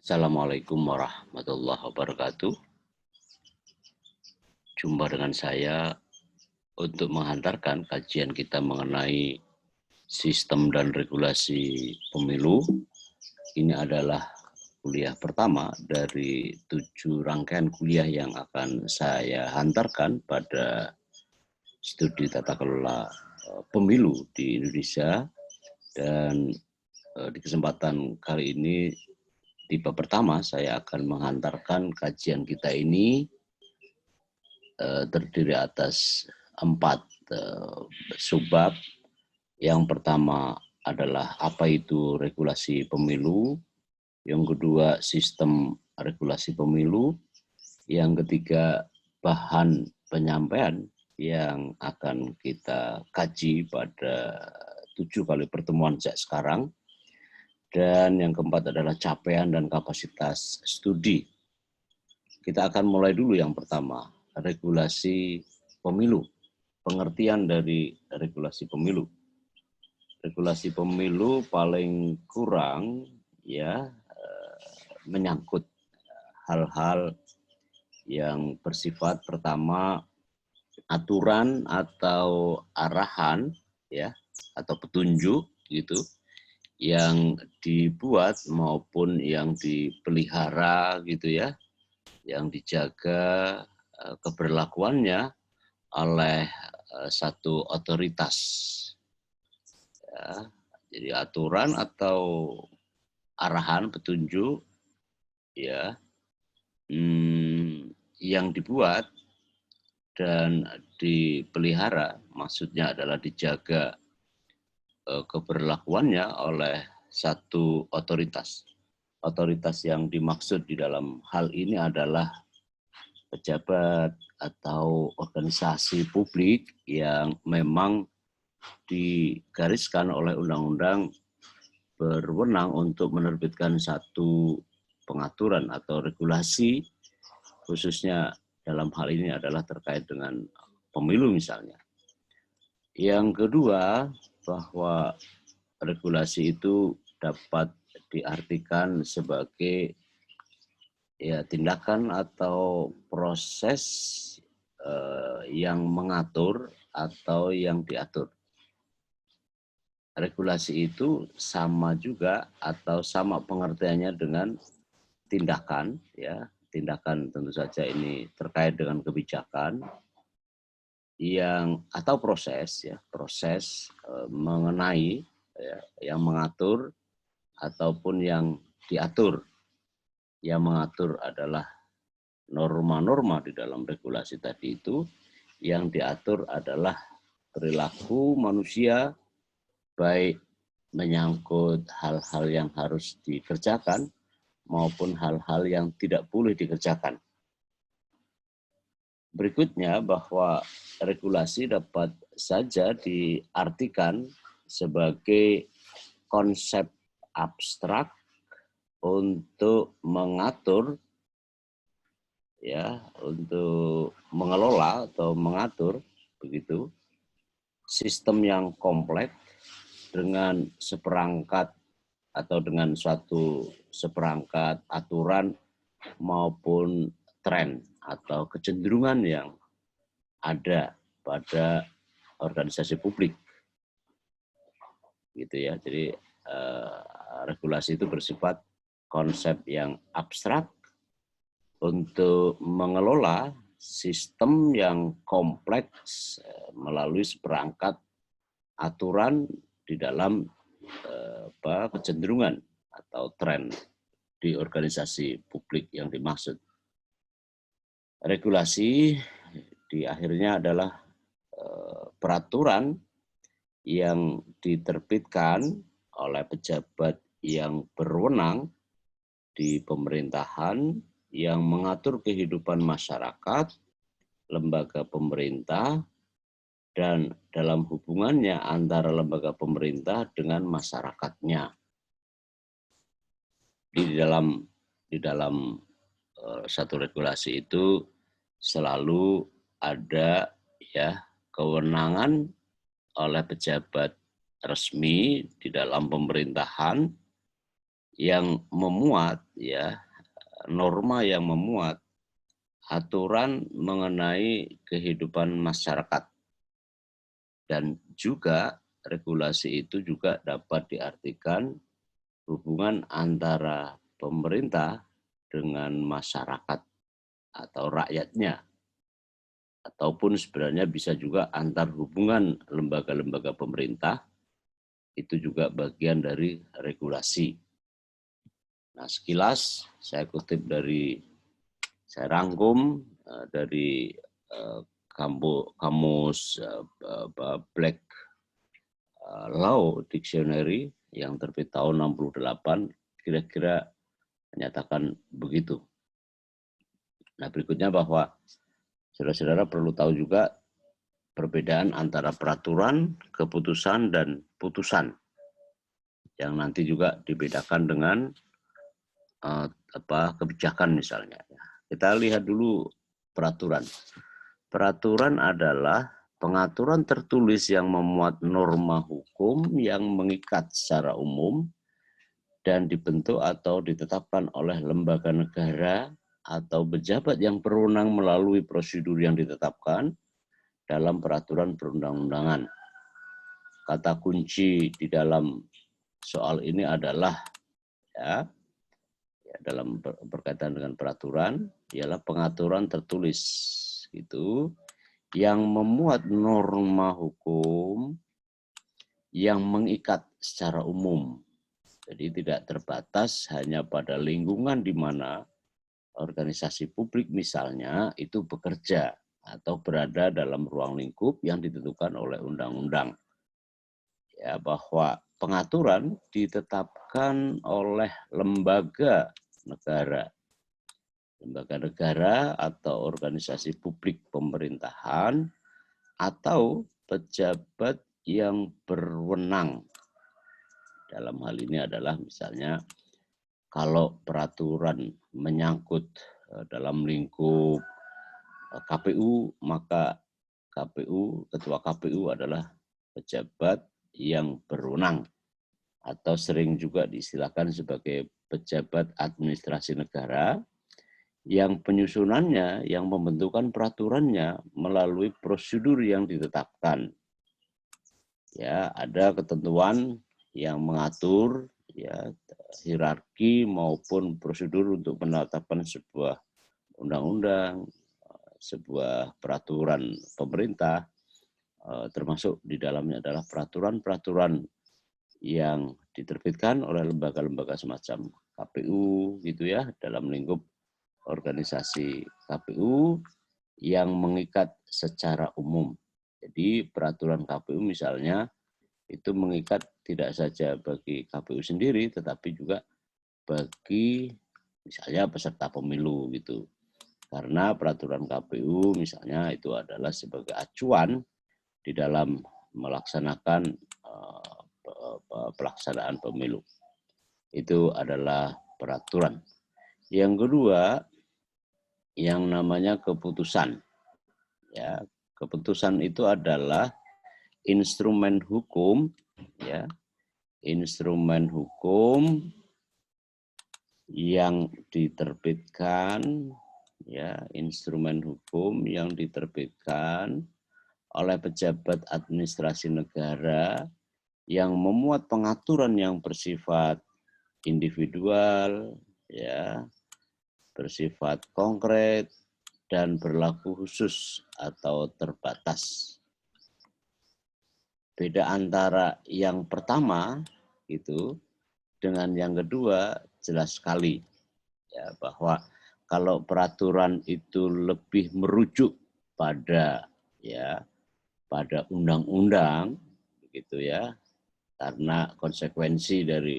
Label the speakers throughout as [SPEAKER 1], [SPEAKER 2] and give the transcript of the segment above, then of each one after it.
[SPEAKER 1] Assalamualaikum warahmatullahi wabarakatuh. Jumpa dengan saya untuk menghantarkan kajian kita mengenai sistem dan regulasi pemilu. Ini adalah kuliah pertama dari 7 rangkaian kuliah yang akan saya hantarkan pada studi tata kelola pemilu di Indonesia. Dan di kesempatan kali ini, di bab pertama, saya akan menghantarkan kajian kita ini terdiri atas 4 subbab. Yang pertama adalah apa itu regulasi pemilu, yang kedua sistem regulasi pemilu, yang ketiga bahan penyampaian yang akan kita kaji pada 7 kali pertemuan sejak sekarang, dan yang keempat adalah capaian dan kapasitas studi. Kita akan mulai dulu yang pertama, regulasi pemilu. Pengertian dari regulasi pemilu. Regulasi pemilu paling kurang menyangkut hal-hal yang bersifat pertama aturan atau arahan atau petunjuk gitu yang dibuat maupun yang dipelihara gitu ya, yang dijaga keberlakuannya oleh satu otoritas. Ya, jadi aturan atau arahan petunjuk yang dibuat dan dipelihara, maksudnya adalah dijaga keberlakuannya oleh satu otoritas. Otoritas yang dimaksud di dalam hal ini adalah pejabat atau organisasi publik yang memang digariskan oleh undang-undang berwenang untuk menerbitkan satu pengaturan atau regulasi, khususnya dalam hal ini adalah terkait dengan pemilu misalnya. Yang kedua, bahwa regulasi itu dapat diartikan sebagai tindakan atau proses yang mengatur atau yang diatur. Regulasi itu sama juga atau sama pengertiannya dengan tindakan, tindakan tentu saja ini terkait dengan kebijakan yang atau proses mengenai yang mengatur ataupun yang diatur. Yang mengatur adalah norma-norma di dalam regulasi tadi itu, yang diatur adalah perilaku manusia, baik menyangkut hal-hal yang harus dikerjakan maupun hal-hal yang tidak boleh dikerjakan. Berikutnya, bahwa regulasi dapat saja diartikan sebagai konsep abstrak untuk mengatur untuk mengelola atau mengatur begitu sistem yang kompleks dengan seperangkat atau dengan suatu seperangkat aturan maupun tren atau kecenderungan yang ada pada organisasi publik gitu ya. Jadi regulasi itu bersifat konsep yang abstrak untuk mengelola sistem yang kompleks melalui seperangkat aturan di dalam kecenderungan atau tren di organisasi publik yang dimaksud. Regulasi di akhirnya adalah peraturan yang diterbitkan oleh pejabat yang berwenang di pemerintahan yang mengatur kehidupan masyarakat, lembaga pemerintah, dan dalam hubungannya antara lembaga pemerintah dengan masyarakatnya. Di dalam satu regulasi itu selalu ada kewenangan oleh pejabat resmi di dalam pemerintahan yang memuat ya norma yang memuat aturan mengenai kehidupan masyarakat, dan juga regulasi itu juga dapat diartikan hubungan antara pemerintah dengan masyarakat atau rakyatnya, ataupun sebenarnya bisa juga antar hubungan lembaga-lembaga pemerintah, itu juga bagian dari regulasi. Nah, sekilas saya kutip saya rangkum dari kamus Black Law Dictionary yang terbit tahun 68, kira-kira menyatakan begitu. Nah, berikutnya bahwa saudara-saudara perlu tahu juga perbedaan antara peraturan, keputusan, dan putusan, yang nanti juga dibedakan dengan kebijakan misalnya. Kita lihat dulu peraturan. Peraturan adalah pengaturan tertulis yang memuat norma hukum yang mengikat secara umum dan dibentuk atau ditetapkan oleh lembaga negara atau pejabat yang berwenang melalui prosedur yang ditetapkan dalam peraturan perundang-undangan. Kata kunci di dalam soal ini adalah dalam berkaitan dengan peraturan ialah pengaturan tertulis itu yang memuat norma hukum yang mengikat secara umum. Jadi tidak terbatas hanya pada lingkungan di mana organisasi publik misalnya itu bekerja atau berada dalam ruang lingkup yang ditentukan oleh undang-undang. Ya, bahwa pengaturan ditetapkan oleh lembaga negara atau organisasi publik pemerintahan atau pejabat yang berwenang. Dalam hal ini adalah misalnya kalau peraturan menyangkut dalam lingkup KPU, maka ketua KPU adalah pejabat yang berwenang atau sering juga diistilahkan sebagai pejabat administrasi negara yang penyusunannya, yang membentukkan peraturannya melalui prosedur yang ditetapkan. Ya, ada ketentuan yang mengatur ya hierarki maupun prosedur untuk penetapan sebuah undang-undang, sebuah peraturan pemerintah, termasuk di dalamnya adalah peraturan-peraturan yang diterbitkan oleh lembaga-lembaga semacam KPU gitu ya, dalam lingkup organisasi KPU yang mengikat secara umum. Jadi peraturan KPU misalnya itu mengikat tidak saja bagi KPU sendiri tetapi juga bagi misalnya peserta pemilu gitu. Karena peraturan KPU misalnya itu adalah sebagai acuan di dalam melaksanakan pelaksanaan pemilu. Itu adalah peraturan. Yang kedua, yang namanya keputusan. Ya, keputusan itu adalah instrumen hukum, ya, instrumen hukum yang diterbitkan, ya, instrumen hukum yang diterbitkan oleh pejabat administrasi negara yang memuat pengaturan yang bersifat individual, ya, bersifat konkret dan berlaku khusus atau terbatas. Beda antara yang pertama itu dengan yang kedua jelas sekali ya, bahwa kalau peraturan itu lebih merujuk pada pada undang-undang begitu ya, karena konsekuensi dari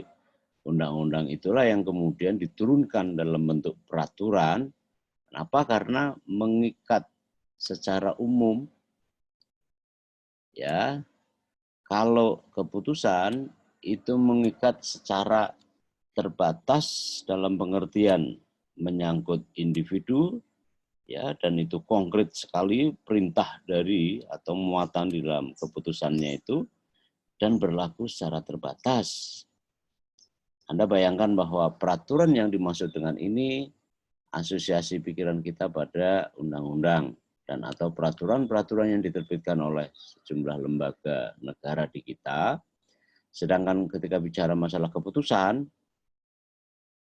[SPEAKER 1] undang-undang itulah yang kemudian diturunkan dalam bentuk peraturan. Kenapa? Karena mengikat secara umum. Ya, kalau keputusan itu mengikat secara terbatas dalam pengertian menyangkut individu, ya, dan itu konkret sekali perintah dari atau muatan di dalam keputusannya itu dan berlaku secara terbatas. Anda bayangkan bahwa peraturan yang dimaksud dengan ini asosiasi pikiran kita pada undang-undang dan atau peraturan-peraturan yang diterbitkan oleh sejumlah lembaga negara di kita. Sedangkan ketika bicara masalah keputusan,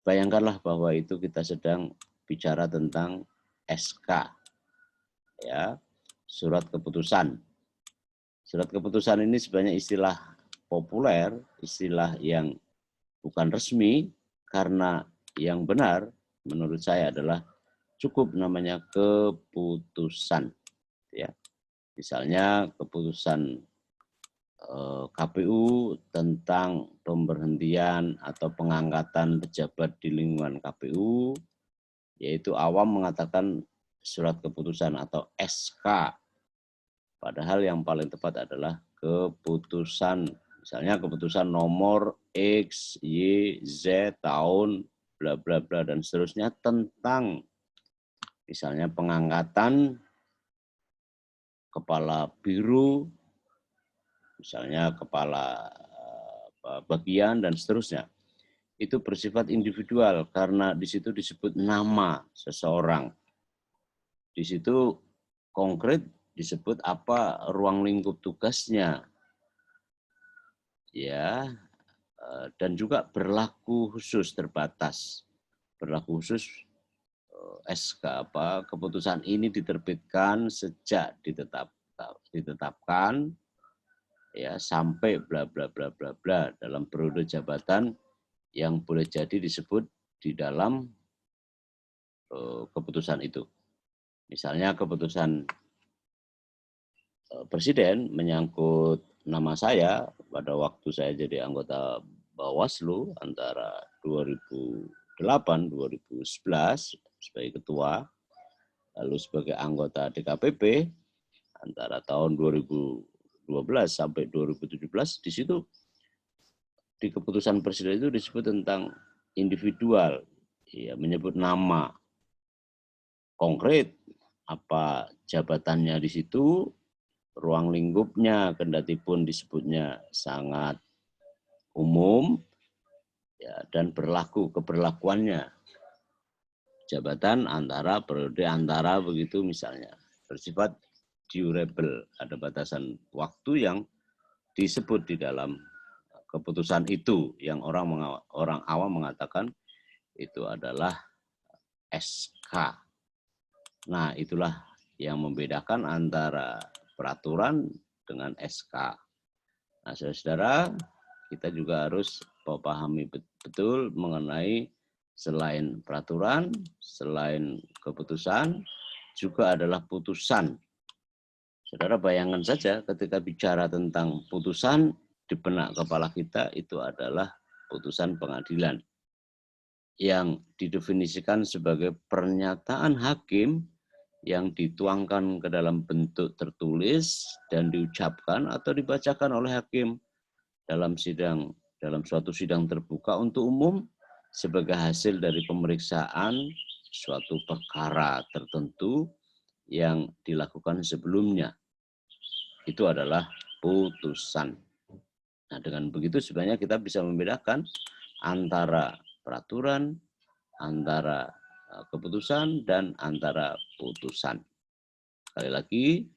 [SPEAKER 1] bayangkanlah bahwa itu kita sedang bicara tentang SK, ya, surat keputusan. Surat keputusan ini sebenarnya istilah populer, istilah yang bukan resmi, karena yang benar menurut saya adalah cukup namanya keputusan. Ya. Misalnya keputusan KPU tentang pemberhentian atau pengangkatan pejabat di lingkungan KPU, yaitu awam mengatakan surat keputusan atau SK. Padahal yang paling tepat adalah keputusan. Misalnya keputusan nomor X, Y, Z, tahun, bla bla bla, dan seterusnya tentang misalnya pengangkatan kepala biro, misalnya kepala bagian, dan seterusnya. Itu bersifat individual karena di situ disebut nama seseorang. Di situ konkret disebut apa ruang lingkup tugasnya, ya, dan juga berlaku khusus terbatas. Berlaku khusus SK apa keputusan ini diterbitkan sejak ditetapkan ya sampai bla bla bla bla bla dalam periode jabatan yang boleh jadi disebut di dalam keputusan itu. Misalnya keputusan Presiden menyangkut nama saya pada waktu saya jadi anggota Bawaslu antara 2008-2011 sebagai ketua, lalu sebagai anggota DKPP antara tahun 2012 sampai 2017, di situ di keputusan Presiden itu disebut tentang individual, ya, menyebut nama konkret, apa jabatannya di situ, ruang lingkupnya, kendati pun disebutnya sangat umum, ya, dan berlaku keberlakuannya. Jabatan antara, periode antara, begitu misalnya. Bersifat durable, ada batasan waktu yang disebut di dalam keputusan itu, yang orang awam mengatakan itu adalah SK. Nah, itulah yang membedakan antara peraturan dengan SK. Nah, saudara-saudara, kita juga harus memahami betul mengenai selain peraturan, selain keputusan, juga adalah putusan. Saudara bayangkan saja ketika bicara tentang putusan, di benak kepala kita itu adalah putusan pengadilan yang didefinisikan sebagai pernyataan hakim yang dituangkan ke dalam bentuk tertulis dan diucapkan atau dibacakan oleh hakim dalam suatu sidang terbuka untuk umum sebagai hasil dari pemeriksaan suatu perkara tertentu yang dilakukan sebelumnya. Itu adalah putusan. Nah, dengan begitu sebenarnya kita bisa membedakan antara peraturan, antara keputusan, dan antara putusan. Sekali lagi,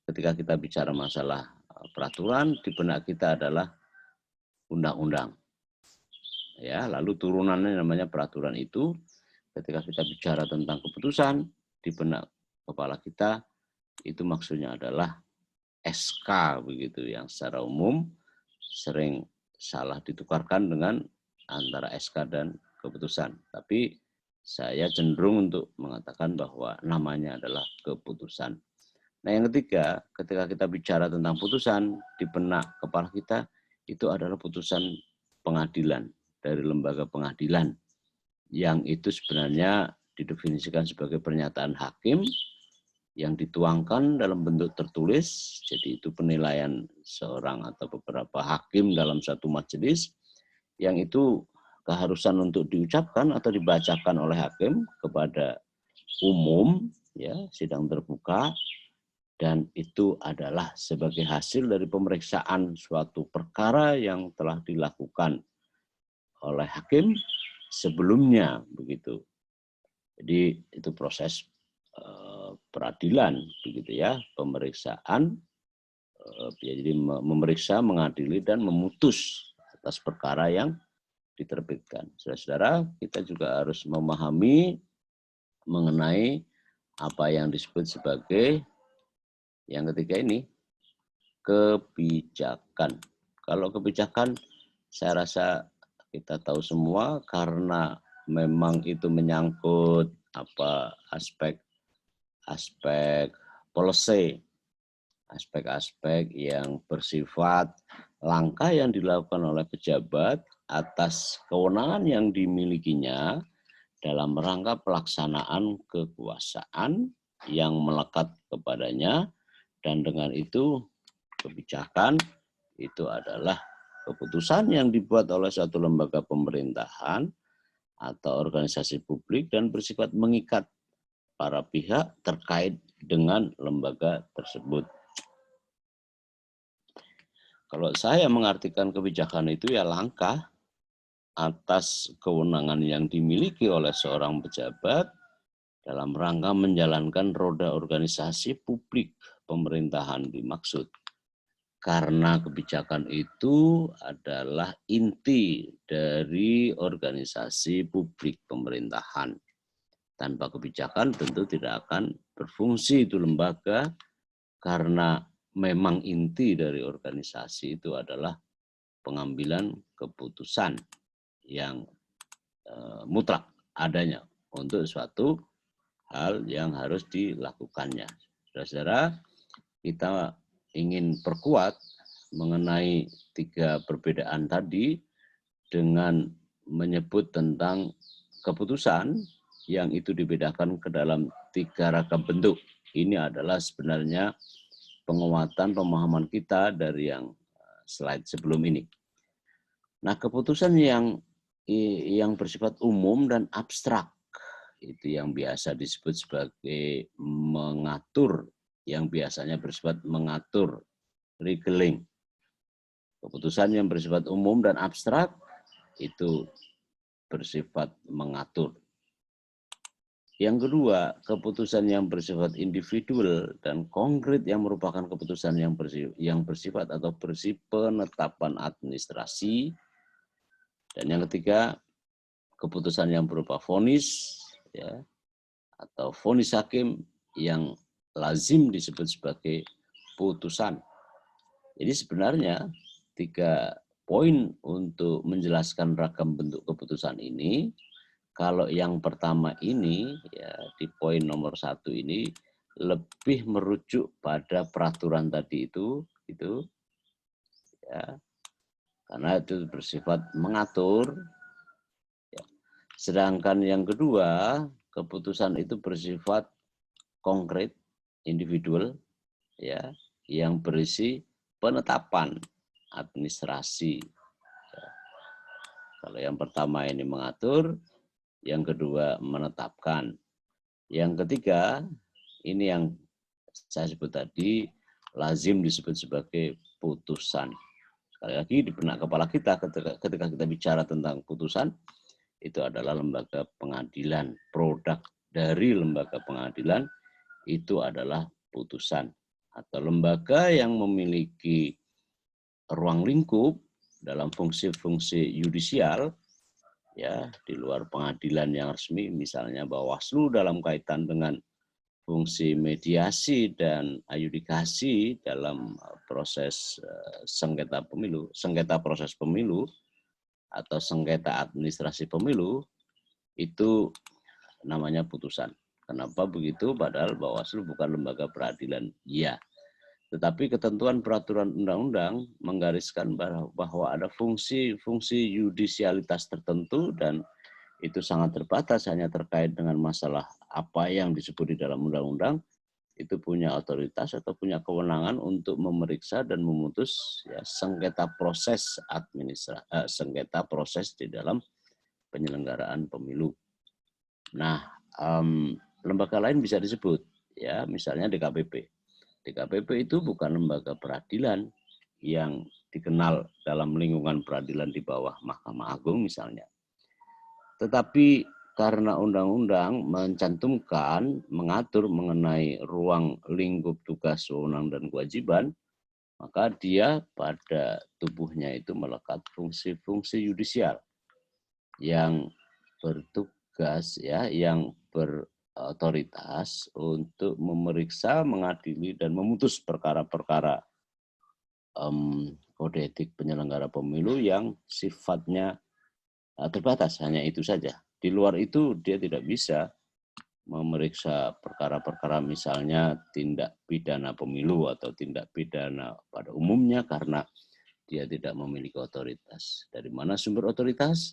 [SPEAKER 1] ketika kita bicara masalah peraturan, di benak kita adalah undang-undang. Ya, lalu turunannya namanya peraturan itu. Ketika kita bicara tentang keputusan, di benak kepala kita itu maksudnya adalah SK begitu, yang secara umum sering salah ditukarkan dengan antara SK dan keputusan. Tapi saya cenderung untuk mengatakan bahwa namanya adalah keputusan. Nah, yang ketiga, ketika kita bicara tentang putusan, di benak kepala kita itu adalah putusan pengadilan dari lembaga pengadilan, yang itu sebenarnya didefinisikan sebagai pernyataan hakim yang dituangkan dalam bentuk tertulis. Jadi itu penilaian seorang atau beberapa hakim dalam satu majelis, yang itu keharusan untuk diucapkan atau dibacakan oleh hakim kepada umum, ya, sidang terbuka, dan itu adalah sebagai hasil dari pemeriksaan suatu perkara yang telah dilakukan oleh hakim sebelumnya begitu. Jadi itu proses peradilan begitu ya, pemeriksaan, jadi memeriksa, mengadili dan memutus atas perkara yang diterbitkan. Saudara-saudara, kita juga harus memahami mengenai apa yang disebut sebagai yang ketiga ini, kebijakan. Kalau kebijakan, saya rasa kita tahu semua karena memang itu menyangkut aspek policy, aspek-aspek yang bersifat langkah yang dilakukan oleh pejabat atas kewenangan yang dimilikinya dalam rangka pelaksanaan kekuasaan yang melekat kepadanya, dan dengan itu kebijakan itu adalah keputusan yang dibuat oleh suatu lembaga pemerintahan atau organisasi publik dan bersifat mengikat para pihak terkait dengan lembaga tersebut. Kalau saya mengartikan kebijakan itu ya langkah atas kewenangan yang dimiliki oleh seorang pejabat dalam rangka menjalankan roda organisasi publik pemerintahan dimaksud. Karena kebijakan itu adalah inti dari organisasi publik pemerintahan. Tanpa kebijakan tentu tidak akan berfungsi itu lembaga, karena memang inti dari organisasi itu adalah pengambilan keputusan yang mutlak adanya untuk suatu hal yang harus dilakukannya. Saudara-saudara, kita ingin perkuat mengenai tiga perbedaan tadi dengan menyebut tentang keputusan yang itu dibedakan ke dalam tiga ragam bentuk. Ini adalah sebenarnya penguatan pemahaman kita dari yang slide sebelum ini. Nah, keputusan yang bersifat umum dan abstrak itu yang biasa disebut sebagai mengatur, yang biasanya bersifat mengatur, regeling. Keputusan yang bersifat umum dan abstrak itu bersifat mengatur. Yang kedua, keputusan yang bersifat individual dan konkret yang merupakan keputusan yang bersifat atau bersih penetapan administrasi. Dan yang ketiga, keputusan yang berupa vonis ya, atau vonis hakim yang lazim disebut sebagai putusan. Jadi sebenarnya tiga poin untuk menjelaskan ragam bentuk keputusan ini. Kalau yang pertama ini ya di poin nomor 1 ini lebih merujuk pada peraturan tadi itu ya, karena itu bersifat mengatur. Ya. Sedangkan yang kedua, keputusan itu bersifat konkret, individual, ya, yang berisi penetapan administrasi. Ya. Kalau yang pertama ini mengatur, yang kedua menetapkan. Yang ketiga, ini yang saya sebut tadi, lazim disebut sebagai putusan. Sekali lagi di benak kepala kita ketika kita bicara tentang putusan, itu adalah lembaga pengadilan. Produk dari lembaga pengadilan itu adalah putusan. Atau lembaga yang memiliki ruang lingkup dalam fungsi-fungsi yudisial, ya, di luar pengadilan yang resmi, misalnya Bawaslu dalam kaitan dengan fungsi mediasi dan adjudikasi dalam proses sengketa pemilu, sengketa proses pemilu atau sengketa administrasi pemilu, itu namanya putusan. Kenapa begitu? Padahal Bawaslu bukan lembaga peradilan. Ya, tetapi ketentuan peraturan undang-undang menggariskan bahwa ada fungsi-fungsi yudisialitas tertentu dan itu sangat terbatas hanya terkait dengan masalah apa yang disebut di dalam undang-undang, itu punya otoritas atau punya kewenangan untuk memeriksa dan memutus ya, sengketa proses sengketa proses di dalam penyelenggaraan pemilu. Nah, lembaga lain bisa disebut ya, misalnya DKPP. DKPP itu bukan lembaga peradilan yang dikenal dalam lingkungan peradilan di bawah Mahkamah Agung misalnya. Tetapi karena undang-undang mengatur mengenai ruang lingkup tugas, wewenang, dan kewajiban, maka dia pada tubuhnya itu melekat fungsi-fungsi yudisial yang bertugas, ya, yang berotoritas untuk memeriksa, mengadili, dan memutus perkara-perkara kode etik penyelenggara pemilu yang sifatnya terbatas, hanya itu saja. Di luar itu dia tidak bisa memeriksa perkara-perkara misalnya tindak pidana pemilu atau tindak pidana pada umumnya karena dia tidak memiliki otoritas. Dari mana sumber otoritas?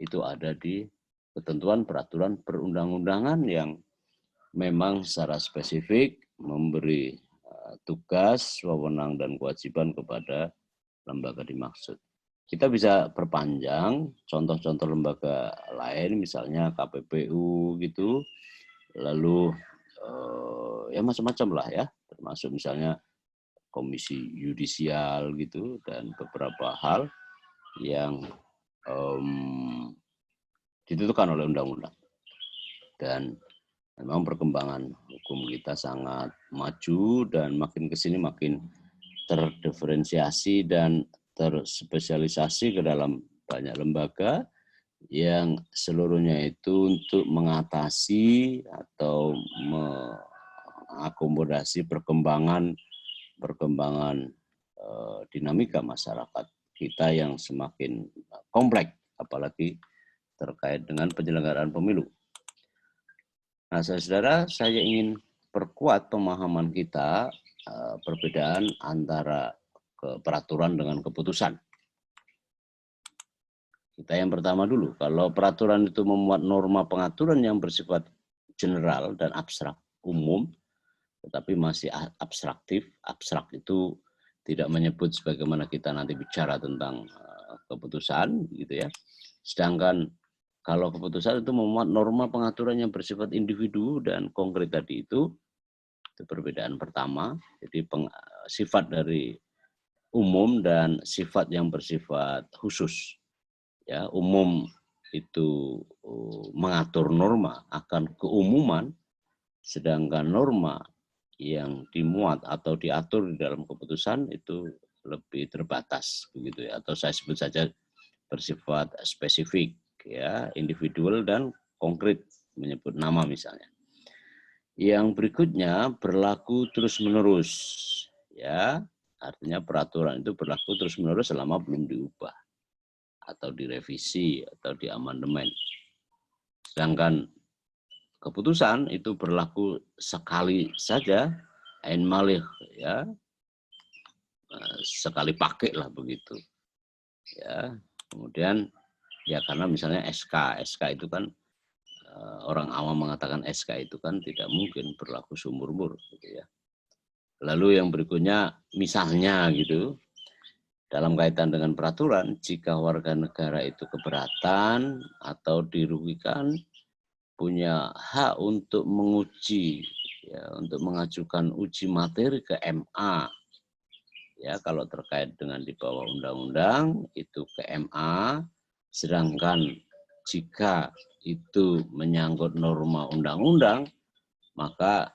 [SPEAKER 1] Itu ada di ketentuan peraturan perundang-undangan yang memang secara spesifik memberi tugas, wewenang, dan kewajiban kepada lembaga dimaksud. Kita bisa perpanjang contoh-contoh lembaga lain, misalnya KPPU gitu, lalu ya macam-macam lah ya, termasuk misalnya komisi yudisial gitu, dan beberapa hal yang ditentukan oleh undang-undang. Dan memang perkembangan hukum kita sangat maju dan makin ke sini makin terdiferensiasi dan terspesialisasi ke dalam banyak lembaga yang seluruhnya itu untuk mengatasi atau mengakomodasi perkembangan dinamika masyarakat kita yang semakin kompleks, apalagi terkait dengan penyelenggaraan pemilu. Nah, saudara, saya ingin perkuat pemahaman kita perbedaan antara peraturan dengan keputusan. Kita yang pertama dulu, kalau peraturan itu memuat norma pengaturan yang bersifat general dan abstrak, umum, tetapi masih abstraktif. Abstrak itu tidak menyebut sebagaimana kita nanti bicara tentang keputusan, gitu ya. Sedangkan kalau keputusan itu memuat norma pengaturan yang bersifat individu dan konkret tadi itu perbedaan pertama. Jadi sifat dari umum dan sifat yang bersifat khusus. Ya, umum itu mengatur norma akan keumuman, sedangkan norma yang dimuat atau diatur di dalam keputusan itu lebih terbatas, begitu ya, atau saya sebut saja bersifat spesifik, ya, individual dan konkret, menyebut nama misalnya. Yang berikutnya berlaku terus-menerus, ya, artinya peraturan itu berlaku terus-menerus selama belum diubah atau direvisi atau diamandemen. Sedangkan keputusan itu berlaku sekali saja, ain malih, ya, sekali pakai lah begitu. Ya, kemudian ya karena misalnya SK itu kan orang awam mengatakan SK itu kan tidak mungkin berlaku seumur-umur, gitu ya. Lalu yang berikutnya misalnya gitu, dalam kaitan dengan peraturan, jika warga negara itu keberatan atau dirugikan, punya hak untuk menguji, ya, untuk mengajukan uji materi ke MA. Ya, kalau terkait dengan di bawah undang-undang itu ke MA, sedangkan jika itu menyangkut norma undang-undang, maka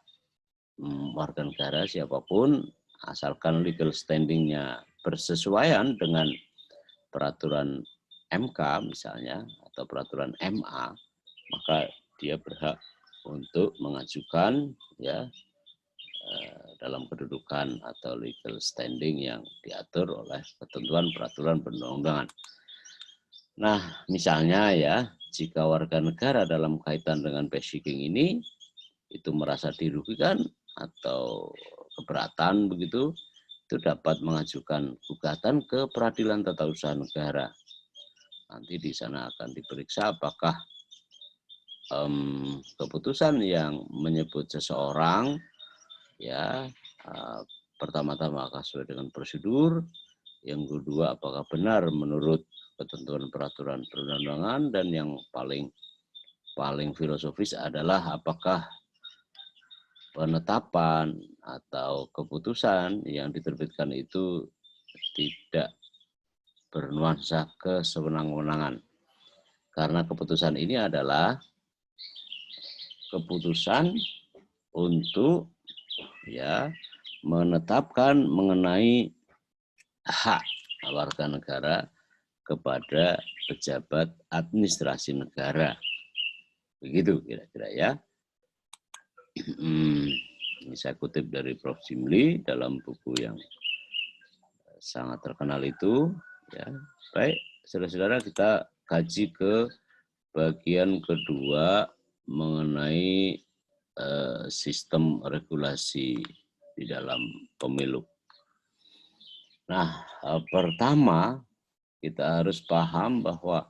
[SPEAKER 1] warga negara siapapun asalkan legal standing-nya bersesuaian dengan peraturan MK misalnya atau peraturan MA, maka dia berhak untuk mengajukan, ya, dalam kedudukan atau legal standing yang diatur oleh ketentuan peraturan perundang-undangan. Nah, misalnya ya, jika warga negara dalam kaitan dengan basiking ini itu merasa dirugikan atau keberatan begitu, itu dapat mengajukan gugatan ke Peradilan Tata Usaha Negara. Nanti di sana akan diperiksa apakah keputusan yang menyebut seseorang, ya, pertama-tama akan sesuai dengan prosedur, yang kedua apakah benar menurut ketentuan peraturan perundang-undangan, dan yang paling filosofis adalah apakah penetapan atau keputusan yang diterbitkan itu tidak bernuansa kesewenang-wenangan. Karena keputusan ini adalah keputusan untuk ya menetapkan mengenai hak warga negara kepada pejabat administrasi negara. Begitu kira-kira ya. Ini saya kutip dari Prof. Jimli dalam buku yang sangat terkenal itu. Ya. Baik, saudara-saudara, kita kaji ke bagian kedua mengenai sistem regulasi di dalam pemilu. Nah, pertama kita harus paham bahwa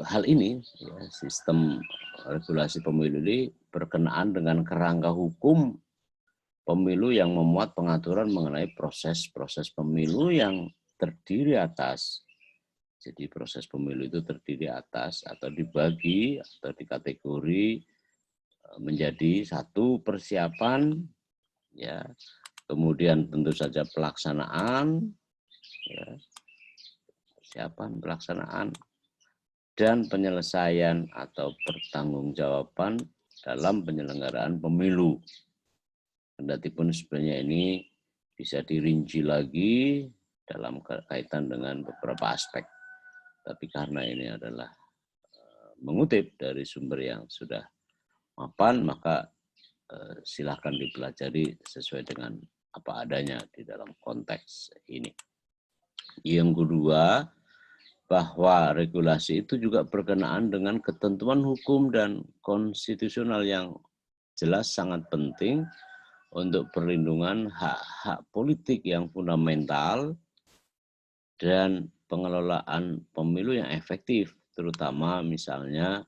[SPEAKER 1] hal ini, ya, sistem regulasi pemilu ini berkenaan dengan kerangka hukum pemilu yang memuat pengaturan mengenai proses-proses pemilu yang terdiri atas. Jadi proses pemilu itu terdiri atas atau dibagi atau dikategori menjadi satu persiapan, ya, kemudian tentu saja pelaksanaan, ya, persiapan, pelaksanaan, dan penyelesaian atau pertanggungjawaban dalam penyelenggaraan pemilu. Kendati pun sebenarnya ini bisa dirinci lagi dalam kaitan dengan beberapa aspek. Tapi karena ini adalah mengutip dari sumber yang sudah mapan, maka silahkan dipelajari sesuai dengan apa adanya di dalam konteks ini. Yang kedua, bahwa regulasi itu juga berkenaan dengan ketentuan hukum dan konstitusional yang jelas sangat penting untuk perlindungan hak-hak politik yang fundamental dan pengelolaan pemilu yang efektif, terutama misalnya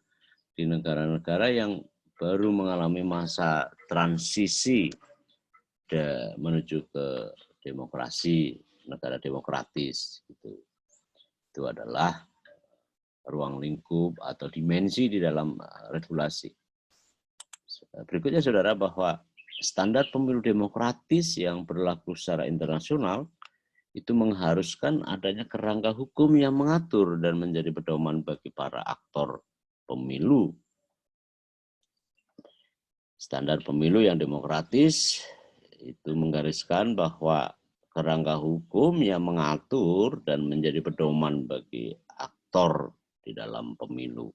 [SPEAKER 1] di negara-negara yang baru mengalami masa transisi menuju ke demokrasi, negara demokratis. Itu adalah ruang lingkup atau dimensi di dalam regulasi. Berikutnya, saudara, bahwa standar pemilu demokratis yang berlaku secara internasional itu mengharuskan adanya kerangka hukum yang mengatur dan menjadi pedoman bagi para aktor pemilu. Standar pemilu yang demokratis itu menggariskan bahwa kerangka hukum yang mengatur dan menjadi pedoman bagi aktor di dalam pemilu.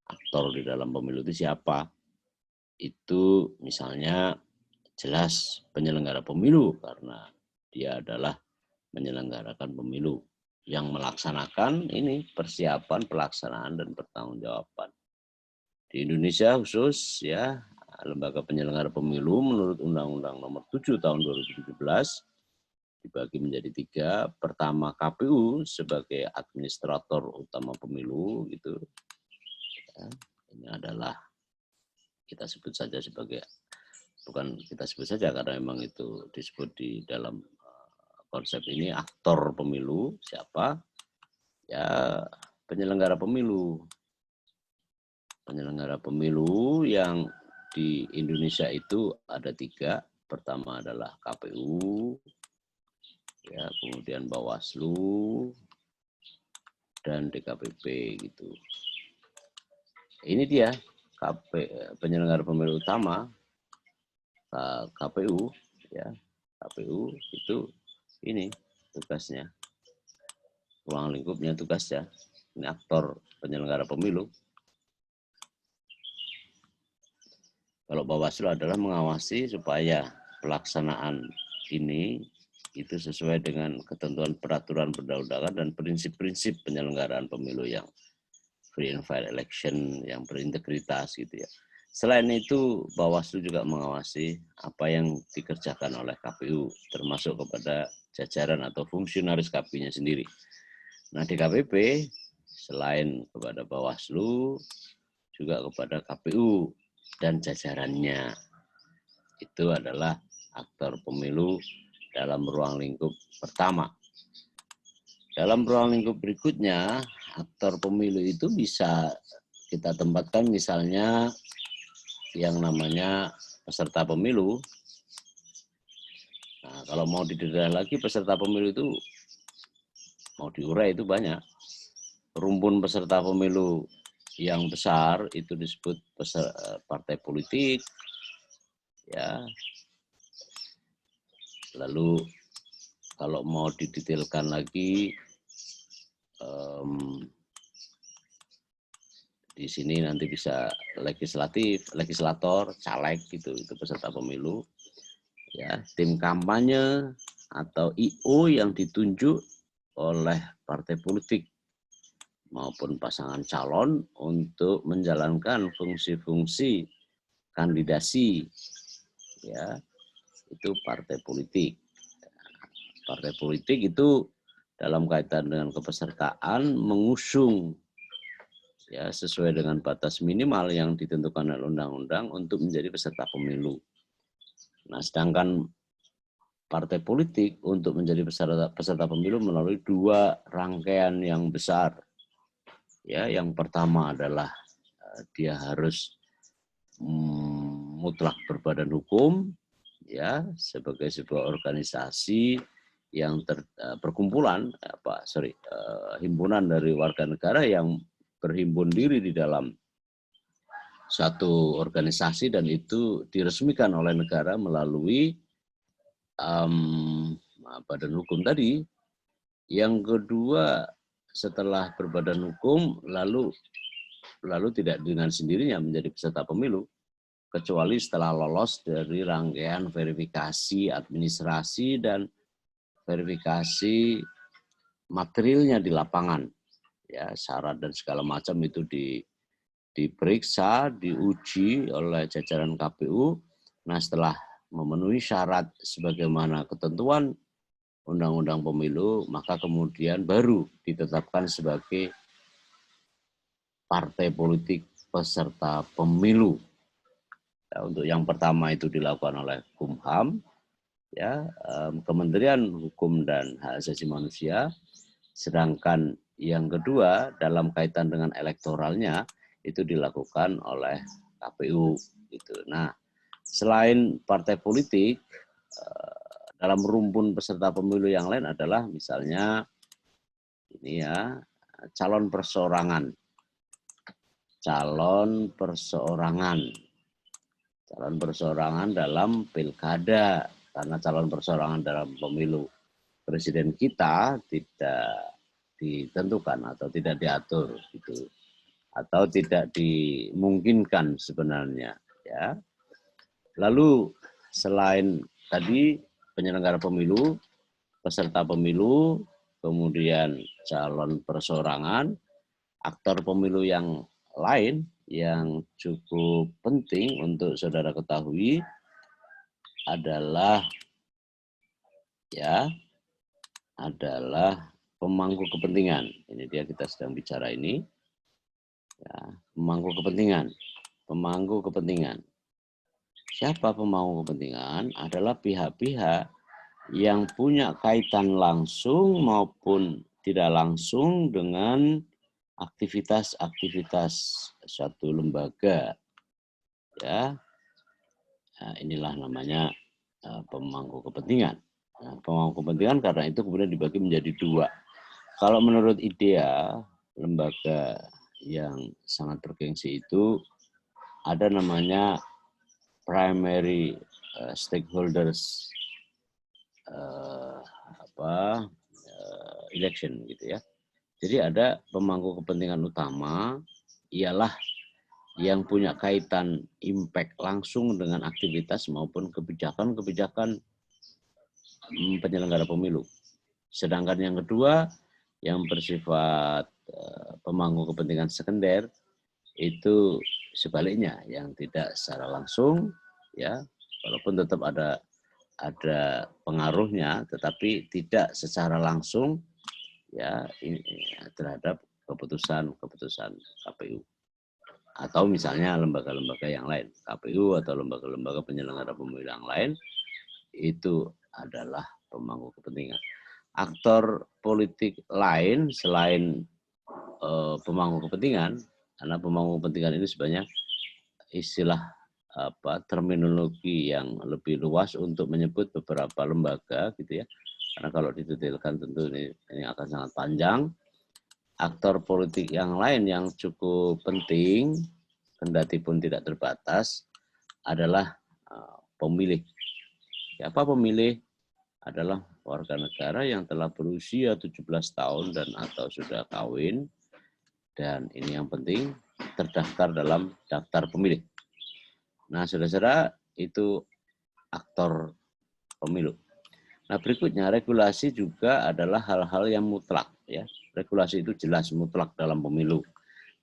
[SPEAKER 1] Aktor di dalam pemilu itu siapa? Itu misalnya jelas penyelenggara pemilu, karena dia adalah menyelenggarakan pemilu, yang melaksanakan ini persiapan, pelaksanaan, dan pertanggungjawaban. Di Indonesia khusus, ya, lembaga penyelenggara pemilu menurut Undang-Undang Nomor 7 Tahun 2017 dibagi menjadi 3. Pertama, KPU sebagai administrator utama pemilu, gitu. Ya, ini adalah kita sebut saja sebagai, bukan kita sebut saja karena memang itu disebut di dalam konsep ini, aktor pemilu siapa? Ya, penyelenggara pemilu. Penyelenggara pemilu yang di Indonesia itu ada 3. Pertama adalah KPU, ya, kemudian Bawaslu, dan DKPP, gitu. Ini dia penyelenggara pemilu utama, KPU, ya. KPU itu ini tugasnya, ruang lingkupnya, tugasnya. Ini aktor penyelenggara pemilu. Kalau Bawaslu adalah mengawasi supaya pelaksanaan ini itu sesuai dengan ketentuan peraturan perundang-undangan dan prinsip-prinsip penyelenggaraan pemilu yang free and fair election, yang berintegritas, gitu ya. Selain itu, Bawaslu juga mengawasi apa yang dikerjakan oleh KPU, termasuk kepada jajaran atau fungsionaris KPU-nya sendiri. Nah, DKPP selain kepada Bawaslu, juga kepada KPU dan jajarannya. Itu adalah aktor pemilu dalam ruang lingkup pertama. Dalam ruang lingkup berikutnya, aktor pemilu itu bisa kita tempatkan misalnya yang namanya peserta pemilu. Nah, Nah, kalau mau didedah lagi peserta pemilu itu mau diurai itu banyak. Rumpun peserta pemilu yang besar itu disebut partai politik, ya. Lalu kalau mau didetailkan lagi, di sini nanti bisa legislator, caleg gitu, itu peserta pemilu. Ya, tim kampanye atau IO yang ditunjuk oleh partai politik maupun pasangan calon untuk menjalankan fungsi-fungsi kandidasi, ya, itu partai politik. Partai politik itu dalam kaitan dengan kepesertaan mengusung, ya, sesuai dengan batas minimal yang ditentukan oleh undang-undang untuk menjadi peserta pemilu. Nah, sedangkan partai politik untuk menjadi peserta pemilu melalui dua rangkaian yang besar. Ya, yang pertama adalah dia harus mutlak berbadan hukum, ya, sebagai sebuah organisasi yang perkumpulan himpunan dari warga negara yang berhimpun diri di dalam satu organisasi dan itu diresmikan oleh negara melalui badan hukum tadi. Yang kedua, setelah berbadan hukum lalu tidak dengan sendirinya menjadi peserta pemilu, kecuali setelah lolos dari rangkaian verifikasi administrasi dan verifikasi materialnya di lapangan. Ya, syarat dan segala macam itu diperiksa, diuji oleh jajaran KPU. Nah, setelah memenuhi syarat sebagaimana ketentuan Undang-Undang Pemilu, maka kemudian baru ditetapkan sebagai partai politik peserta pemilu. Ya, untuk yang pertama itu dilakukan oleh Kumham, ya, Kementerian Hukum dan Hak Asasi Manusia. Sedangkan yang kedua dalam kaitan dengan elektoralnya itu dilakukan oleh KPU. Gitu. Nah, selain partai politik, dalam rumpun peserta pemilu yang lain adalah misalnya ini ya, calon perseorangan. Calon perseorangan dalam pilkada, karena calon perseorangan dalam pemilu presiden kita tidak ditentukan atau tidak diatur gitu, atau tidak dimungkinkan sebenarnya, ya. Lalu selain tadi penyelenggara pemilu, peserta pemilu, kemudian calon perseorangan, aktor pemilu yang lain yang cukup penting untuk saudara ketahui adalah pemangku kepentingan. Ini dia kita sedang bicara ini. Ya, pemangku kepentingan. Siapa pemangku kepentingan? Adalah pihak-pihak yang punya kaitan langsung maupun tidak langsung dengan aktivitas-aktivitas suatu lembaga. Ya, nah, inilah namanya pemangku kepentingan. Nah, pemangku kepentingan karena itu kemudian dibagi menjadi dua. Kalau menurut IDEA, lembaga yang sangat bergengsi itu ada namanya primary stakeholders election gitu ya. Jadi ada pemangku kepentingan utama ialah yang punya kaitan impact langsung dengan aktivitas maupun kebijakan-kebijakan penyelenggara pemilu. Sedangkan yang kedua yang bersifat pemangku kepentingan sekunder itu sebaliknya, yang tidak secara langsung, ya, walaupun tetap ada pengaruhnya, tetapi tidak secara langsung, ya, terhadap keputusan KPU atau misalnya lembaga-lembaga yang lain, KPU atau lembaga-lembaga penyelenggara pemilu yang lain, itu adalah pemangku kepentingan. Aktor politik lain selain pemangku kepentingan, karena pemangku kepentingan ini sebenarnya istilah terminologi yang lebih luas untuk menyebut beberapa lembaga gitu ya. Karena kalau didetailkan tentu ini akan sangat panjang. Aktor politik yang lain yang cukup penting, kendati pun tidak terbatas, adalah pemilih. Siapa pemilih? Adalah warga negara yang telah berusia 17 tahun dan atau sudah kawin, dan ini yang penting, terdaftar dalam daftar pemilih. Nah, saudara-saudara, itu aktor pemilu. Nah, berikutnya regulasi juga adalah hal-hal yang mutlak ya. Regulasi itu jelas mutlak dalam pemilu.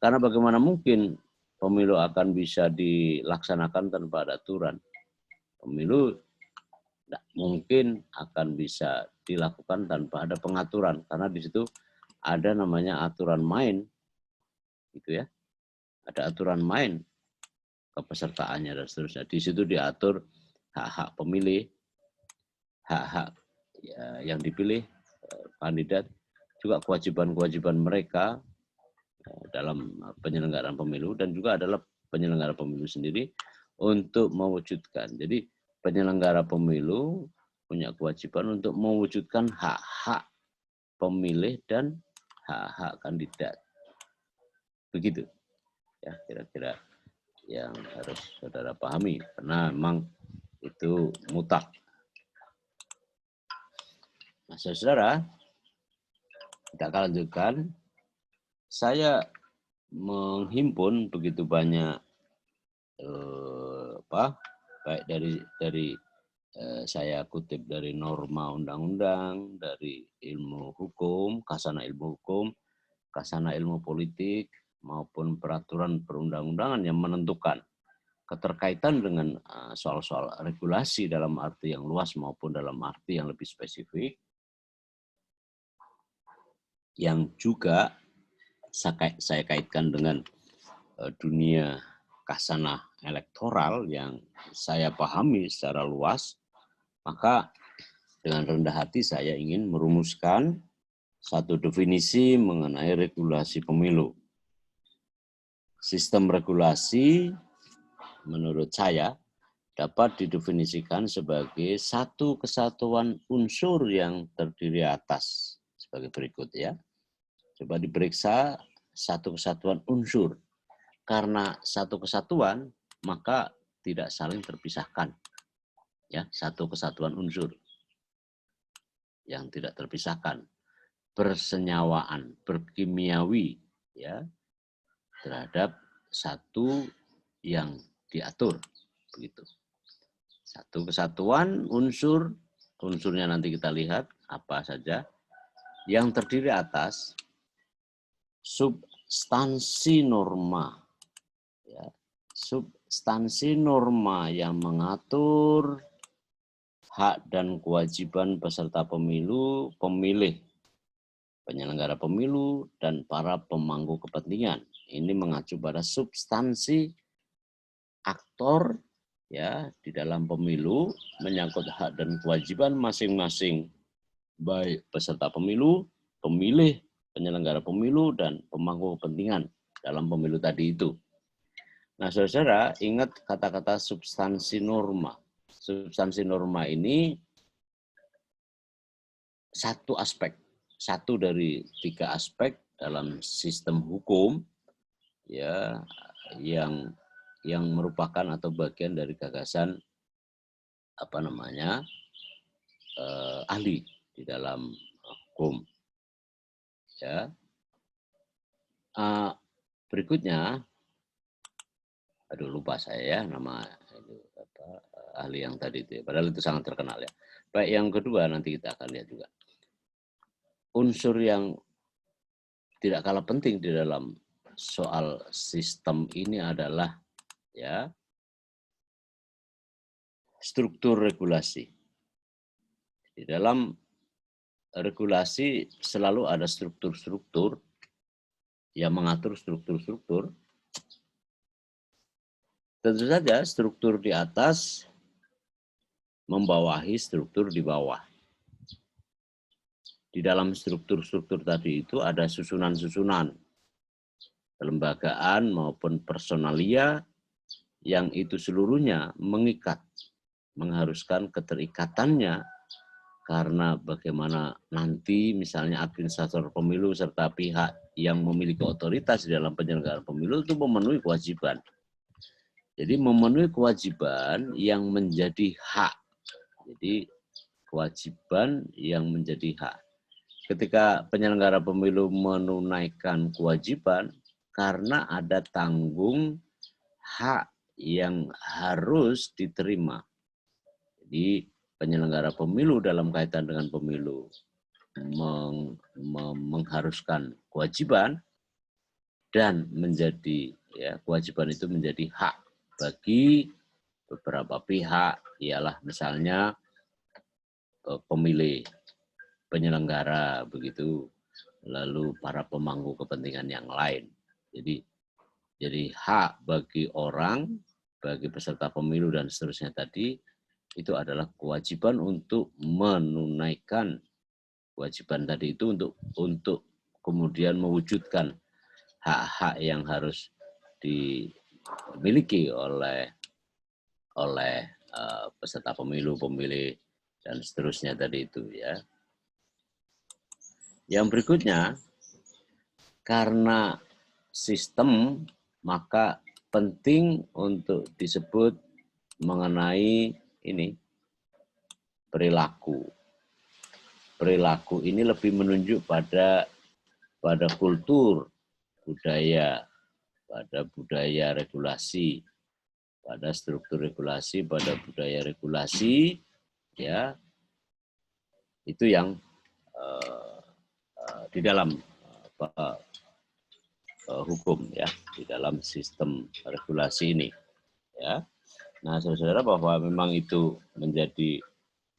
[SPEAKER 1] Karena bagaimana mungkin pemilu akan bisa dilaksanakan tanpa ada aturan? Pemilu tidak mungkin akan bisa dilakukan tanpa ada pengaturan, karena di situ ada namanya aturan main, gitu ya. Ada aturan main kepesertaannya dan seterusnya. Di situ diatur hak-hak pemilih, hak-hak yang dipilih kandidat, juga kewajiban-kewajiban mereka dalam penyelenggaraan pemilu, dan juga adalah penyelenggara pemilu sendiri untuk mewujudkan. Jadi penyelenggara pemilu punya kewajiban untuk mewujudkan hak-hak pemilih dan hak-hak kandidat. Begitu ya kira-kira yang harus saudara pahami, karena memang itu mutlak. Nah, saudara, kita akan lanjutkan. Saya menghimpun begitu banyak baik dari saya kutip dari norma undang-undang, dari ilmu hukum, khasana ilmu hukum, khasana ilmu politik, maupun peraturan perundang-undangan yang menentukan keterkaitan dengan soal-soal regulasi dalam arti yang luas maupun dalam arti yang lebih spesifik, yang juga saya kaitkan dengan dunia khasana elektoral yang saya pahami secara luas, maka dengan rendah hati saya ingin merumuskan satu definisi mengenai regulasi pemilu. Sistem regulasi menurut saya dapat didefinisikan sebagai satu kesatuan unsur yang terdiri atas sebagai berikut ya. Coba diperiksa satu kesatuan unsur. Karena satu kesatuan, maka tidak saling terpisahkan. Ya, satu kesatuan unsur yang tidak terpisahkan. Bersenyawaan, berkimiawi ya terhadap satu yang diatur begitu. Satu kesatuan unsur, unsurnya nanti kita lihat apa saja, yang terdiri atas substansi norma ya, substansi norma yang mengatur hak dan kewajiban peserta pemilu, pemilih, penyelenggara pemilu, dan para pemangku kepentingan. Ini mengacu pada substansi aktor ya di dalam pemilu menyangkut hak dan kewajiban masing-masing baik peserta pemilu, pemilih, penyelenggara pemilu, dan pemangku kepentingan dalam pemilu tadi itu. Nah, saudara, ingat kata-kata substansi norma. Substansi norma ini satu aspek, satu dari 3 aspek dalam sistem hukum ya yang merupakan atau bagian dari gagasan ahli di dalam hukum. Ya. Berikutnya, lupa saya ya nama ahli yang tadi itu. Padahal itu sangat terkenal ya. Baik, yang kedua nanti kita akan lihat juga. Unsur yang tidak kalah penting di dalam soal sistem ini adalah ya struktur regulasi. Di dalam regulasi selalu ada struktur-struktur yang mengatur struktur-struktur. Tentu saja struktur di atas membawahi struktur di bawah. Di dalam struktur-struktur tadi itu ada susunan-susunan kelembagaan maupun personalia yang itu seluruhnya mengikat, mengharuskan keterikatannya, karena bagaimana nanti misalnya administrator pemilu serta pihak yang memiliki otoritas di dalam penyelenggaraan pemilu itu memenuhi kewajiban. Jadi memenuhi kewajiban yang menjadi hak. Jadi kewajiban yang menjadi hak. Ketika penyelenggara pemilu menunaikan kewajiban karena ada tanggung hak yang harus diterima. Jadi penyelenggara pemilu dalam kaitan dengan pemilu mengharuskan kewajiban dan menjadi kewajiban itu menjadi hak bagi beberapa pihak, ialah misalnya pemilih, penyelenggara begitu, lalu para pemangku kepentingan yang lain. Jadi hak bagi orang, bagi peserta pemilu dan seterusnya tadi itu adalah kewajiban untuk menunaikan kewajiban tadi itu untuk kemudian mewujudkan hak-hak yang harus dimiliki oleh peserta pemilu, pemilih dan seterusnya tadi itu ya. Yang berikutnya, karena sistem maka penting untuk disebut mengenai ini perilaku. Perilaku ini lebih menunjuk pada kultur, budaya, pada budaya regulasi, pada struktur regulasi, pada budaya regulasi, ya itu yang di dalam hukum ya, di dalam sistem regulasi ini ya. Nah, saudara bahwa memang itu menjadi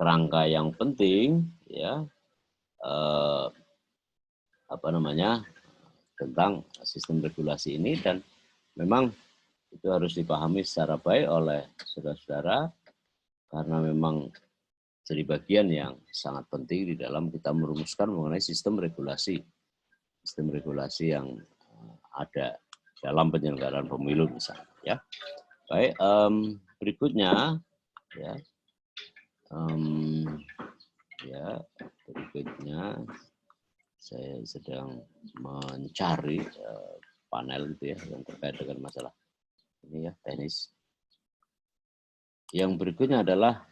[SPEAKER 1] kerangka yang penting ya, tentang sistem regulasi ini, dan memang itu harus dipahami secara baik oleh saudara-saudara karena memang jadi bagian yang sangat penting di dalam kita merumuskan mengenai sistem regulasi yang ada dalam penyelenggaraan pemilu misalnya ya. Baik, berikutnya ya, berikutnya saya sedang mencari panel itu ya yang terkait dengan masalah ini ya teknis. Yang berikutnya adalah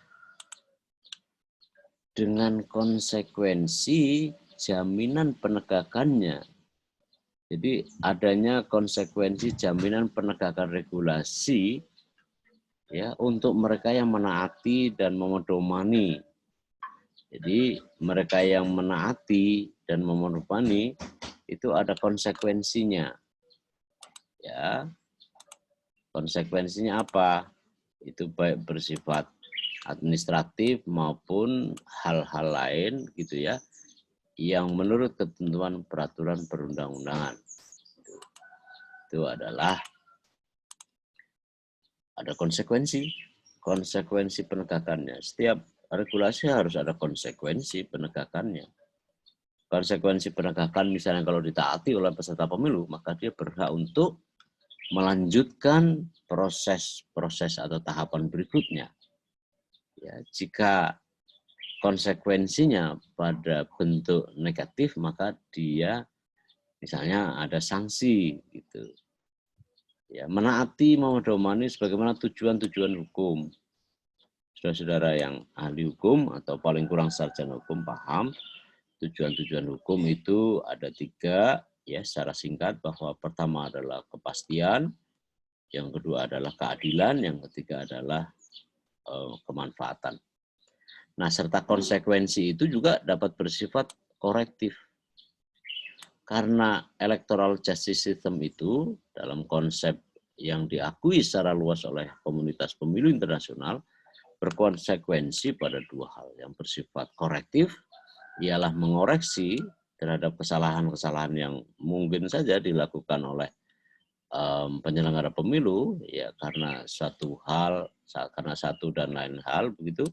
[SPEAKER 1] dengan konsekuensi jaminan penegakannya. Jadi adanya konsekuensi jaminan penegakan regulasi ya untuk mereka yang menaati dan memedomani. Jadi mereka yang menaati dan memedomani itu ada konsekuensinya. Ya. Konsekuensinya apa? Itu baik bersifat administratif maupun hal-hal lain gitu ya, yang menurut ketentuan peraturan perundang-undangan. Itu adalah ada konsekuensi penegakannya. Setiap regulasi harus ada konsekuensi penegakannya. Konsekuensi penegakan misalnya kalau ditaati oleh peserta pemilu, maka dia berhak untuk melanjutkan proses atau tahapan berikutnya. Ya, jika konsekuensinya pada bentuk negatif, maka dia misalnya ada sanksi gitu. Ya, menaati memedomani sebagaimana tujuan-tujuan hukum. Saudara-saudara yang ahli hukum atau paling kurang sarjana hukum paham tujuan-tujuan hukum itu ada 3 ya secara singkat, bahwa pertama adalah kepastian, yang kedua adalah keadilan, yang ketiga adalah kemanfaatan. Nah, serta konsekuensi itu juga dapat bersifat korektif. Karena electoral justice system itu dalam konsep yang diakui secara luas oleh komunitas pemilu internasional berkonsekuensi pada 2 hal. Yang bersifat korektif ialah mengoreksi terhadap kesalahan-kesalahan yang mungkin saja dilakukan oleh penyelenggara pemilu ya karena satu dan lain hal begitu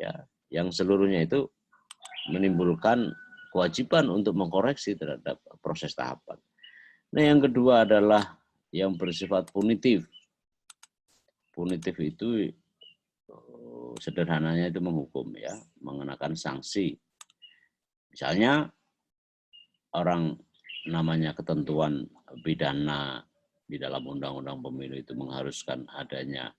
[SPEAKER 1] ya, yang seluruhnya itu menimbulkan kewajiban untuk mengkoreksi terhadap proses tahapan. Nah, yang kedua adalah yang bersifat punitif. punitif itu sederhananya itu menghukum ya, mengenakan sanksi. Misalnya orang namanya ketentuan pidana di dalam undang-undang pemilu itu mengharuskan adanya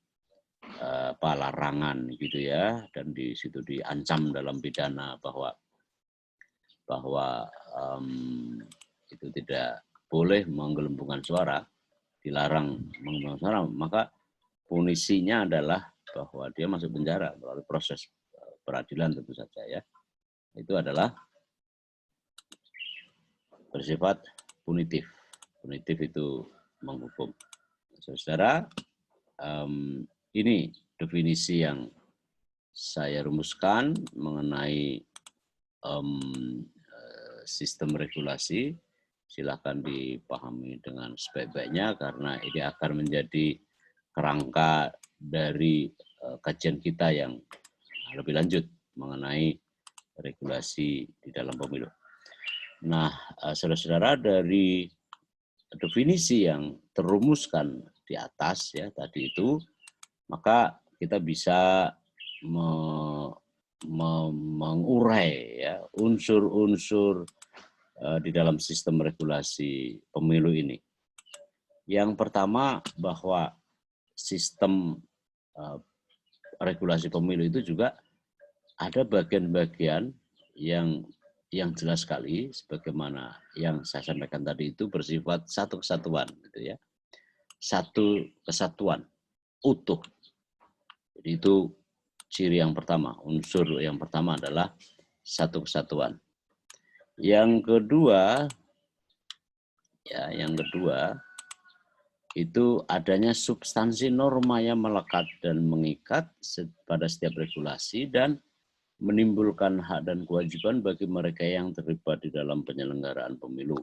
[SPEAKER 1] larangan gitu ya, dan di situ diancam dalam pidana bahwa itu tidak boleh menggelembungkan suara, dilarang menggelembungkan suara, maka punisinya adalah bahwa dia masuk penjara melalui proses peradilan tentu saja ya. Itu adalah bersifat punitif. Punitif itu menghukum. Saudara, ini definisi yang saya rumuskan mengenai sistem regulasi. Silakan dipahami dengan sebaik-baiknya karena ini akan menjadi kerangka dari kajian kita yang lebih lanjut mengenai regulasi di dalam pemilu. Nah, saudara-saudara, dari definisi yang terumuskan di atas ya tadi itu, maka kita bisa mengurai ya unsur-unsur di dalam sistem regulasi pemilu ini. Yang pertama, bahwa sistem regulasi pemilu itu juga ada bagian-bagian yang jelas sekali, sebagaimana yang saya sampaikan tadi itu bersifat satu kesatuan, gitu ya, satu kesatuan utuh. Jadi itu ciri yang pertama, unsur yang pertama adalah satu kesatuan. Yang kedua, itu adanya substansi norma yang melekat dan mengikat pada setiap regulasi dan menimbulkan hak dan kewajiban bagi mereka yang terlibat di dalam penyelenggaraan pemilu.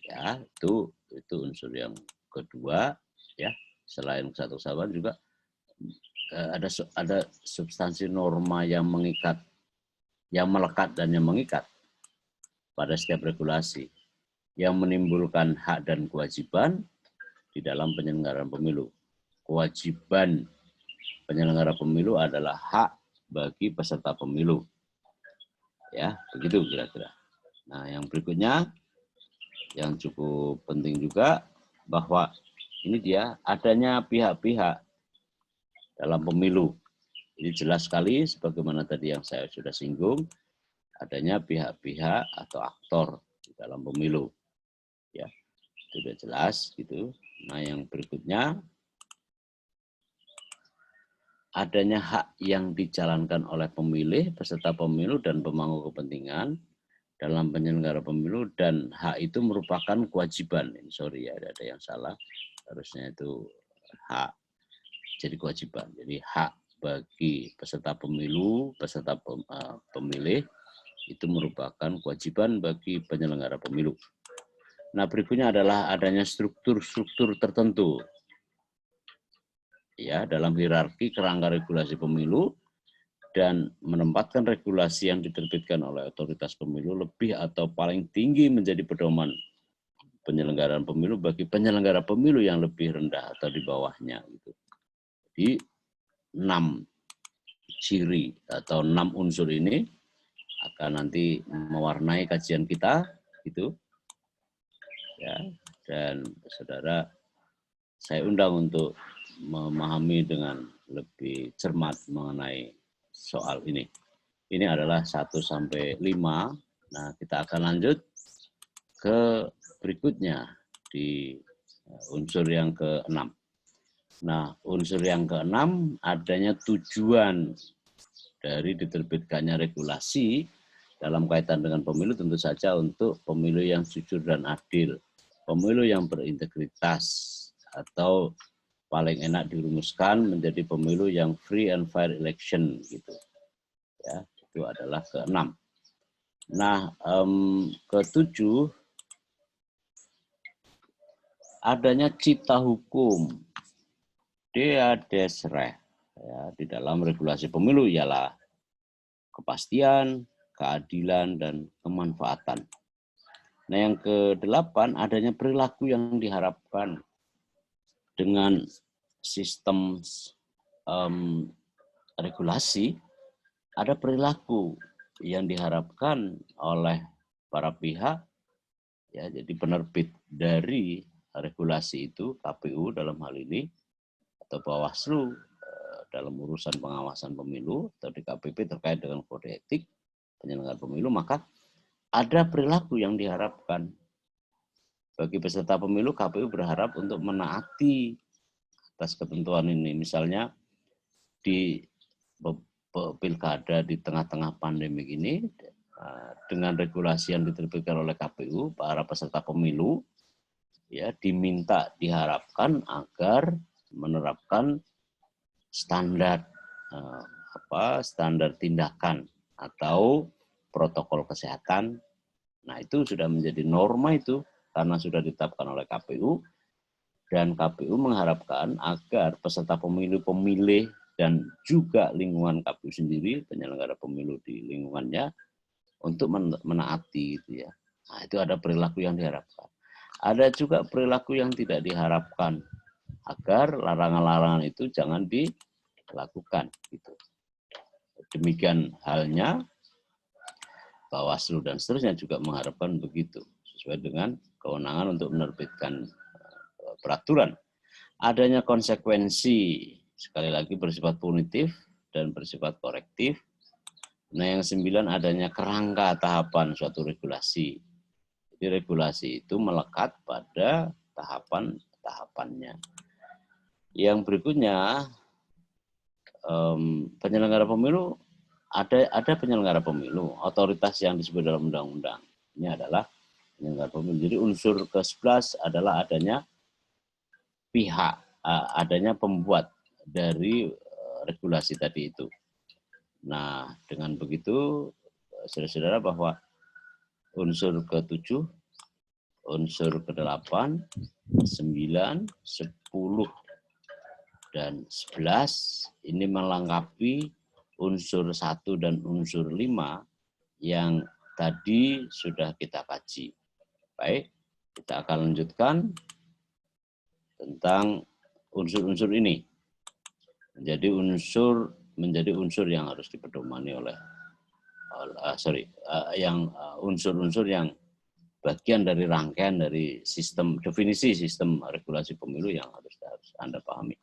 [SPEAKER 1] Ya, itu unsur yang kedua ya. Selain satu kesatuan juga ada substansi norma yang mengikat, yang melekat dan yang mengikat pada setiap regulasi yang menimbulkan hak dan kewajiban di dalam penyelenggaraan pemilu. Kewajiban penyelenggara pemilu adalah hak bagi peserta pemilu. Ya, begitu kira-kira. Nah, yang berikutnya yang cukup penting juga bahwa ini dia adanya pihak-pihak dalam pemilu. Ini jelas sekali sebagaimana tadi yang saya sudah singgung, adanya pihak-pihak atau aktor di dalam pemilu. Ya, itu sudah jelas gitu. Nah, yang berikutnya adanya hak yang dijalankan oleh pemilih, peserta pemilu dan pemangku kepentingan dalam penyelenggara pemilu, dan hak itu merupakan kewajiban. Sorry ya, ada yang salah. Harusnya itu hak jadi kewajiban. Jadi hak bagi peserta pemilu, peserta pemilih itu merupakan kewajiban bagi penyelenggara pemilu. Nah, berikutnya adalah adanya struktur-struktur tertentu ya dalam hierarki kerangka regulasi pemilu dan menempatkan regulasi yang diterbitkan oleh otoritas pemilu lebih atau paling tinggi menjadi pedoman penyelenggaraan pemilu bagi penyelenggara pemilu yang lebih rendah atau di bawahnya gitu. Jadi 6 ciri atau 6 unsur ini akan nanti mewarnai kajian kita gitu. Ya, dan saudara saya undang untuk memahami dengan lebih cermat mengenai soal ini. Ini adalah 1 sampai 5. Nah, kita akan lanjut ke berikutnya di unsur yang ke-6. Nah, unsur yang ke-6 adanya tujuan dari diterbitkannya regulasi dalam kaitan dengan pemilu tentu saja untuk pemilu yang jujur dan adil, pemilu yang berintegritas, atau paling enak dirumuskan menjadi pemilu yang free and fair election gitu. Ya, itu adalah ke-6. Nah, ke-7 adanya cita hukum dea desreh ya, di dalam regulasi pemilu ialah kepastian, keadilan, dan kemanfaatan. Nah, yang ke-8 adanya perilaku yang diharapkan dengan sistem regulasi, ada perilaku yang diharapkan oleh para pihak, ya, jadi penerbit dari regulasi itu, KPU dalam hal ini, atau Bawaslu dalam urusan pengawasan pemilu, atau DKPP terkait dengan kode etik penyelenggara pemilu, maka ada perilaku yang diharapkan. Bagi peserta pemilu, KPU berharap untuk menaati atas ketentuan ini. Misalnya di pilkada di tengah-tengah pandemi ini, dengan regulasi yang diterbitkan oleh KPU, para peserta pemilu ya diharapkan agar menerapkan standar standar tindakan atau protokol kesehatan. Nah, itu sudah menjadi norma itu karena sudah ditetapkan oleh KPU, dan KPU mengharapkan agar peserta pemilu, pemilih, dan juga lingkungan KPU sendiri, penyelenggara pemilu di lingkungannya, untuk menaati itu ya. Nah, itu ada perilaku yang diharapkan. Ada juga perilaku yang tidak diharapkan, agar larangan-larangan itu jangan dilakukan gitu. Demikian halnya Bawaslu dan seterusnya juga mengharapkan begitu, sesuai dengan kewenangan untuk menerbitkan peraturan. Adanya konsekuensi, sekali lagi bersifat punitif dan bersifat korektif. Nah, yang 9, adanya kerangka tahapan suatu regulasi. Jadi regulasi itu melekat pada tahapan-tahapannya. Yang berikutnya, penyelenggara pemilu, ada penyelenggara pemilu, otoritas yang disebut dalam undang-undang. Ini adalah penyelenggara pemilu. Jadi unsur ke-11 adalah adanya pihak, adanya pembuat dari regulasi tadi itu. Nah, dengan begitu, saudara-saudara, bahwa unsur ke-7, unsur ke-8, 9, 10, dan 11 ini melengkapi unsur 1 dan unsur 5 yang tadi sudah kita kaji. Baik, kita akan lanjutkan tentang unsur-unsur ini. Menjadi unsur yang harus dipedomani oleh unsur-unsur yang bagian dari rangkaian dari sistem, definisi sistem regulasi pemilu yang harus Anda pahami.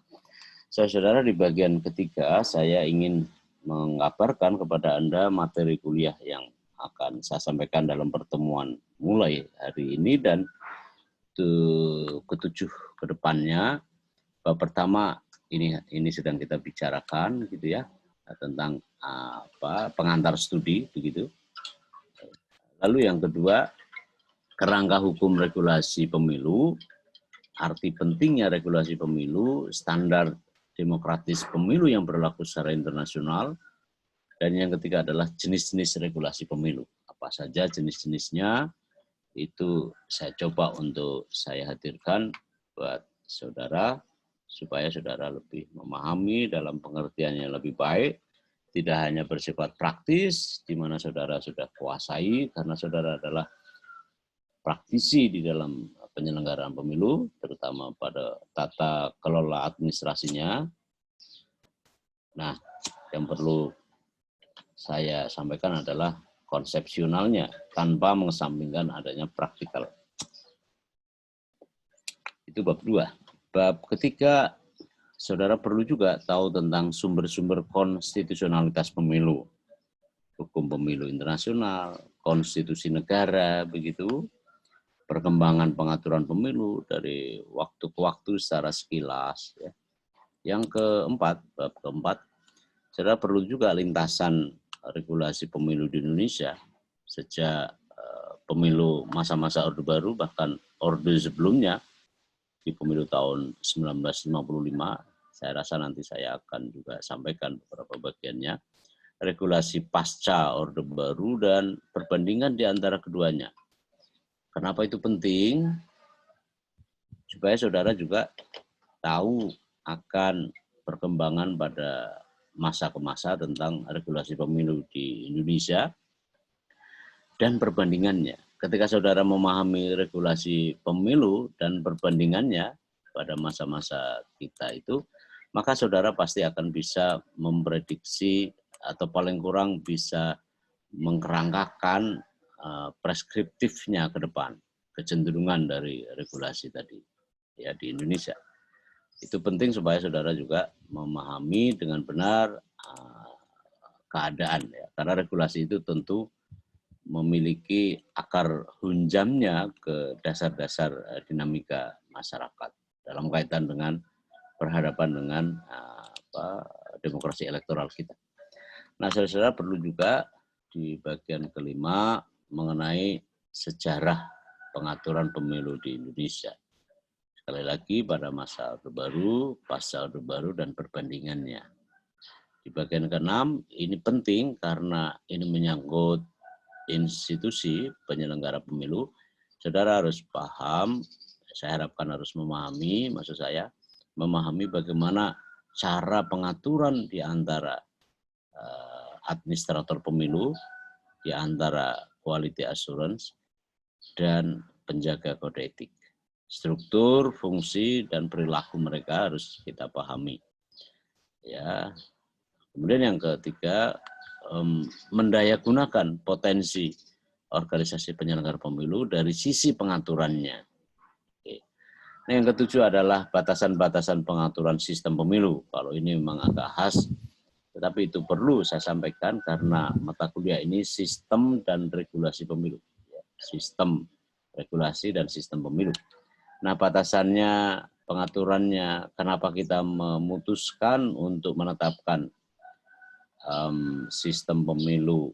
[SPEAKER 1] Saudara, di bagian ketiga saya ingin mengabarkan kepada Anda materi kuliah yang akan saya sampaikan dalam pertemuan mulai hari ini dan ke-7 ke depannya. Pertama, ini sedang kita bicarakan gitu ya, tentang pengantar studi begitu. Lalu yang kedua, kerangka hukum regulasi pemilu, arti pentingnya regulasi pemilu, standar demokratis pemilu yang berlaku secara internasional, dan yang ketiga adalah jenis-jenis regulasi pemilu. Apa saja jenis-jenisnya, itu saya coba untuk saya hadirkan buat saudara, supaya saudara lebih memahami dalam pengertian yang lebih baik, tidak hanya bersifat praktis, di mana saudara sudah kuasai, karena saudara adalah praktisi di dalam penyelenggaraan pemilu, terutama pada tata kelola administrasinya. Nah, yang perlu saya sampaikan adalah konsepsionalnya, tanpa mengesampingkan adanya praktikal. Itu bab 2. Bab ketiga, saudara perlu juga tahu tentang sumber-sumber konstitusionalitas pemilu. Hukum pemilu internasional, konstitusi negara, begitu. Perkembangan pengaturan pemilu dari waktu ke waktu secara sekilas. Ya. Yang keempat, bab keempat, saudara perlu juga lintasan regulasi pemilu di Indonesia sejak pemilu masa-masa Orde Baru, bahkan Orde sebelumnya di pemilu tahun 1955. Saya rasa nanti saya akan juga sampaikan beberapa bagiannya. Regulasi pasca Orde Baru dan perbandingan di antara keduanya. Kenapa itu penting? Supaya saudara juga tahu akan perkembangan pada masa ke masa tentang regulasi pemilu di Indonesia dan perbandingannya. Ketika saudara memahami regulasi pemilu dan perbandingannya pada masa-masa kita itu, maka saudara pasti akan bisa memprediksi atau paling kurang bisa mengkerangkakan preskriptifnya ke depan, kecenderungan dari regulasi tadi ya di Indonesia. Itu penting supaya saudara juga memahami dengan benar keadaan ya, karena regulasi itu tentu memiliki akar hunjamnya ke dasar-dasar dinamika masyarakat dalam kaitan dengan berhadapan dengan demokrasi elektoral kita. Nah, saudara perlu juga di bagian kelima mengenai sejarah pengaturan pemilu di Indonesia. Sekali lagi pada masa Orde Baru, pasca Orde Baru, dan perbandingannya. Di bagian keenam ini penting karena ini menyangkut institusi penyelenggara pemilu. Saudara harus paham, saya harapkan harus memahami, maksud saya, memahami bagaimana cara pengaturan di antara administrator pemilu, di antara quality assurance, dan penjaga kode etik. Struktur, fungsi, dan perilaku mereka harus kita pahami. Ya. Kemudian yang ketiga, mendayagunakan potensi organisasi penyelenggara pemilu dari sisi pengaturannya. Nah, yang ketujuh adalah batasan-batasan pengaturan sistem pemilu. Kalau ini memang agak khas, tetapi itu perlu saya sampaikan karena mata kuliah ini sistem dan regulasi pemilu. Sistem, regulasi, dan sistem pemilu. Nah, batasannya, pengaturannya, kenapa kita memutuskan untuk menetapkan sistem pemilu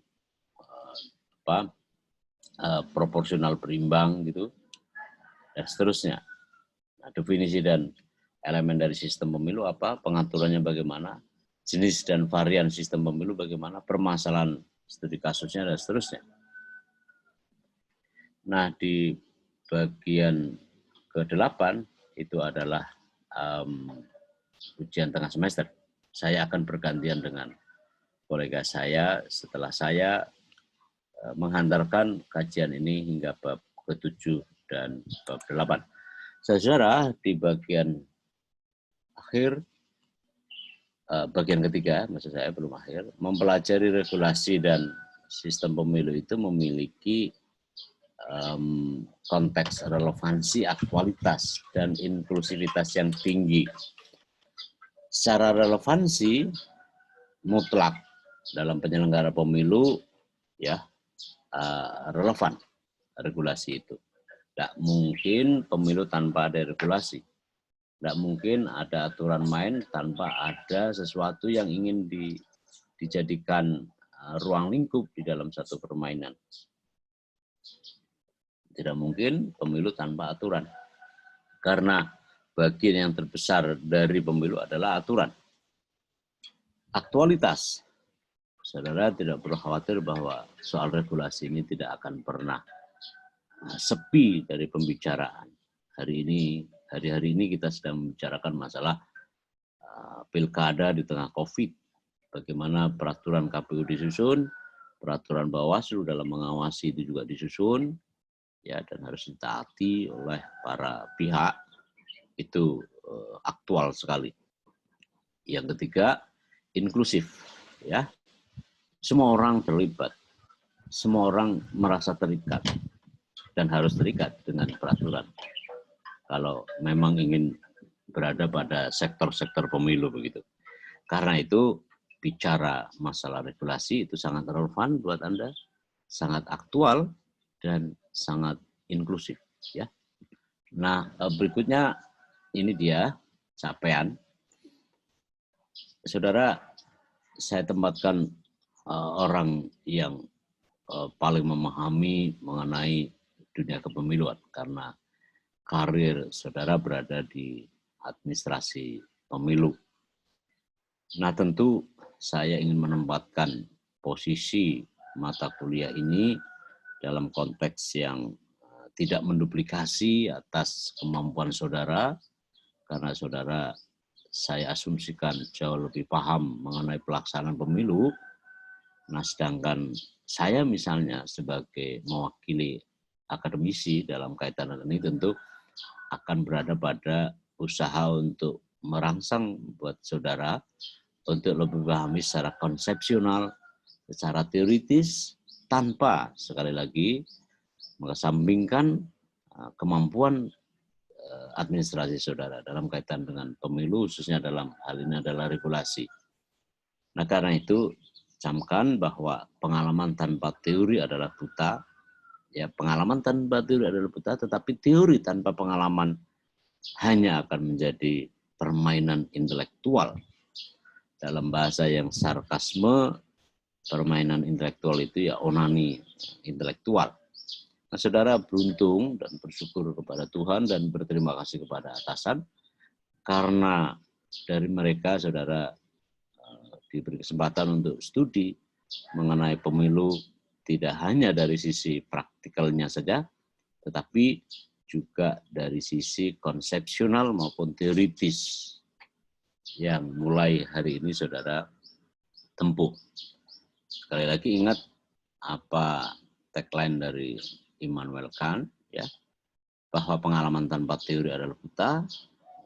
[SPEAKER 1] proporsional berimbang gitu dan seterusnya. Nah, definisi dan elemen dari sistem pemilu apa, pengaturannya bagaimana, jenis dan varian sistem pemilu bagaimana, permasalahan studi kasusnya dan seterusnya. Nah, di bagian ke-8 itu adalah ujian tengah semester. Saya akan bergantian dengan kolega saya setelah saya menghantarkan kajian ini hingga bab ke-7 dan bab 8. Saudara, di bagian akhir, bagian ketiga, maksud saya belum akhir, mempelajari regulasi dan sistem pemilu itu memiliki konteks relevansi, aktualitas, dan inklusivitas yang tinggi. Secara relevansi mutlak dalam penyelenggara pemilu ya relevan regulasi itu. Tidak mungkin pemilu tanpa ada regulasi. Tidak mungkin ada aturan main tanpa ada sesuatu yang ingin dijadikan ruang lingkup di dalam satu permainan. Tidak mungkin pemilu tanpa aturan. Karena bagian yang terbesar dari pemilu adalah aturan. Aktualitas. Saudara tidak perlu khawatir bahwa soal regulasi ini tidak akan pernah sepi dari pembicaraan. Hari-hari ini kita sedang membicarakan masalah pilkada di tengah COVID. Bagaimana peraturan KPU disusun, peraturan Bawaslu dalam mengawasi itu juga disusun, ya, dan harus ditaati oleh para pihak. Itu aktual sekali. Yang ketiga, inklusif, ya. Semua orang terlibat, semua orang merasa terikat dan harus terikat dengan peraturan. Kalau memang ingin berada pada sektor-sektor pemilu begitu. Karena itu bicara masalah regulasi itu sangat relevan buat Anda, sangat aktual dan sangat inklusif, ya. Nah, berikutnya ini dia capaian. Saudara, saya tempatkan orang yang paling memahami mengenai dunia kepemiluan karena karir saudara berada di administrasi pemilu. Nah, tentu saya ingin menempatkan posisi mata kuliah ini dalam konteks yang tidak menduplikasi atas kemampuan saudara, karena saudara saya asumsikan jauh lebih paham mengenai pelaksanaan pemilu. Nah, sedangkan saya misalnya sebagai mewakili akademisi dalam kaitan ini tentu akan berada pada usaha untuk merangsang buat saudara untuk lebih memahami secara konsepsional, secara teoritis, tanpa sekali lagi mengesampingkan kemampuan administrasi saudara dalam kaitan dengan pemilu, khususnya dalam hal ini adalah regulasi. Nah, karena itu camkan bahwa pengalaman tanpa teori adalah buta. Ya, pengalaman tanpa teori adalah buta, tetapi teori tanpa pengalaman hanya akan menjadi permainan intelektual. Dalam bahasa yang sarkasme, permainan intelektual itu ya onani intelektual. Nah, saudara beruntung dan bersyukur kepada Tuhan dan berterima kasih kepada atasan karena dari mereka saudara diberi kesempatan untuk studi mengenai pemilu tidak hanya dari sisi praktikalnya saja, tetapi juga dari sisi konsepsional maupun teoritis yang mulai hari ini saudara tempuh. Sekali lagi ingat apa tagline dari Immanuel Kant, ya, bahwa pengalaman tanpa teori adalah buta.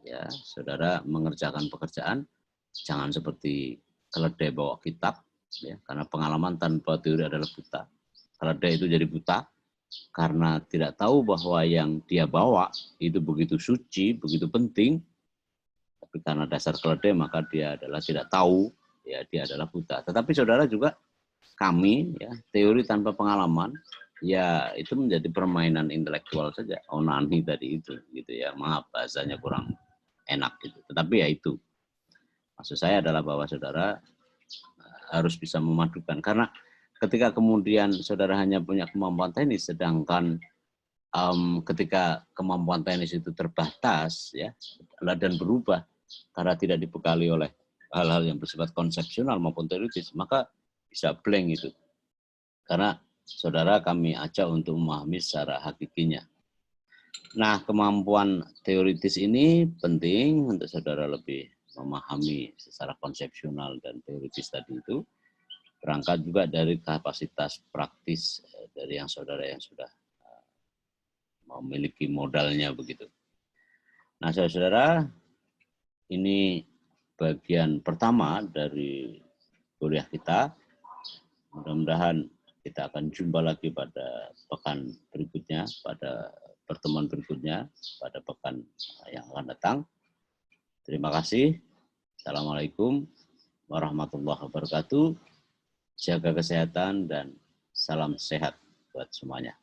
[SPEAKER 1] Ya, saudara mengerjakan pekerjaan jangan seperti keledai bawa kitab, ya, karena pengalaman tanpa teori adalah buta. Keledai itu jadi buta karena tidak tahu bahwa yang dia bawa itu begitu suci, begitu penting. Tapi karena dasar keledai maka dia adalah tidak tahu, ya, dia adalah buta. Tetapi saudara juga kami, ya, teori tanpa pengalaman, ya itu menjadi permainan intelektual saja. Onani tadi itu, gitu ya. Maaf bahasanya kurang enak gitu. Tetapi ya itu. Maksud saya adalah bahwa saudara harus bisa memadukan. Karena ketika kemudian saudara hanya punya kemampuan teknis, sedangkan ketika kemampuan teknis itu terbatas, ya, dan berubah karena tidak dibekali oleh hal-hal yang bersifat konsepsional maupun teoritis, maka bisa blank itu. Karena saudara kami ajak untuk memahami secara hakikinya. Nah, kemampuan teoritis ini penting untuk saudara lebih memahami secara konsepsional dan teoritis tadi itu. Berangkat juga dari kapasitas praktis dari yang saudara yang sudah memiliki modalnya begitu. Nah, saudara, ini bagian pertama dari kuliah kita. Mudah-mudahan kita akan jumpa lagi pada pekan berikutnya, pada pertemuan berikutnya, pada pekan yang akan datang. Terima kasih. Assalamualaikum warahmatullahi wabarakatuh. Jaga kesehatan dan salam sehat buat semuanya.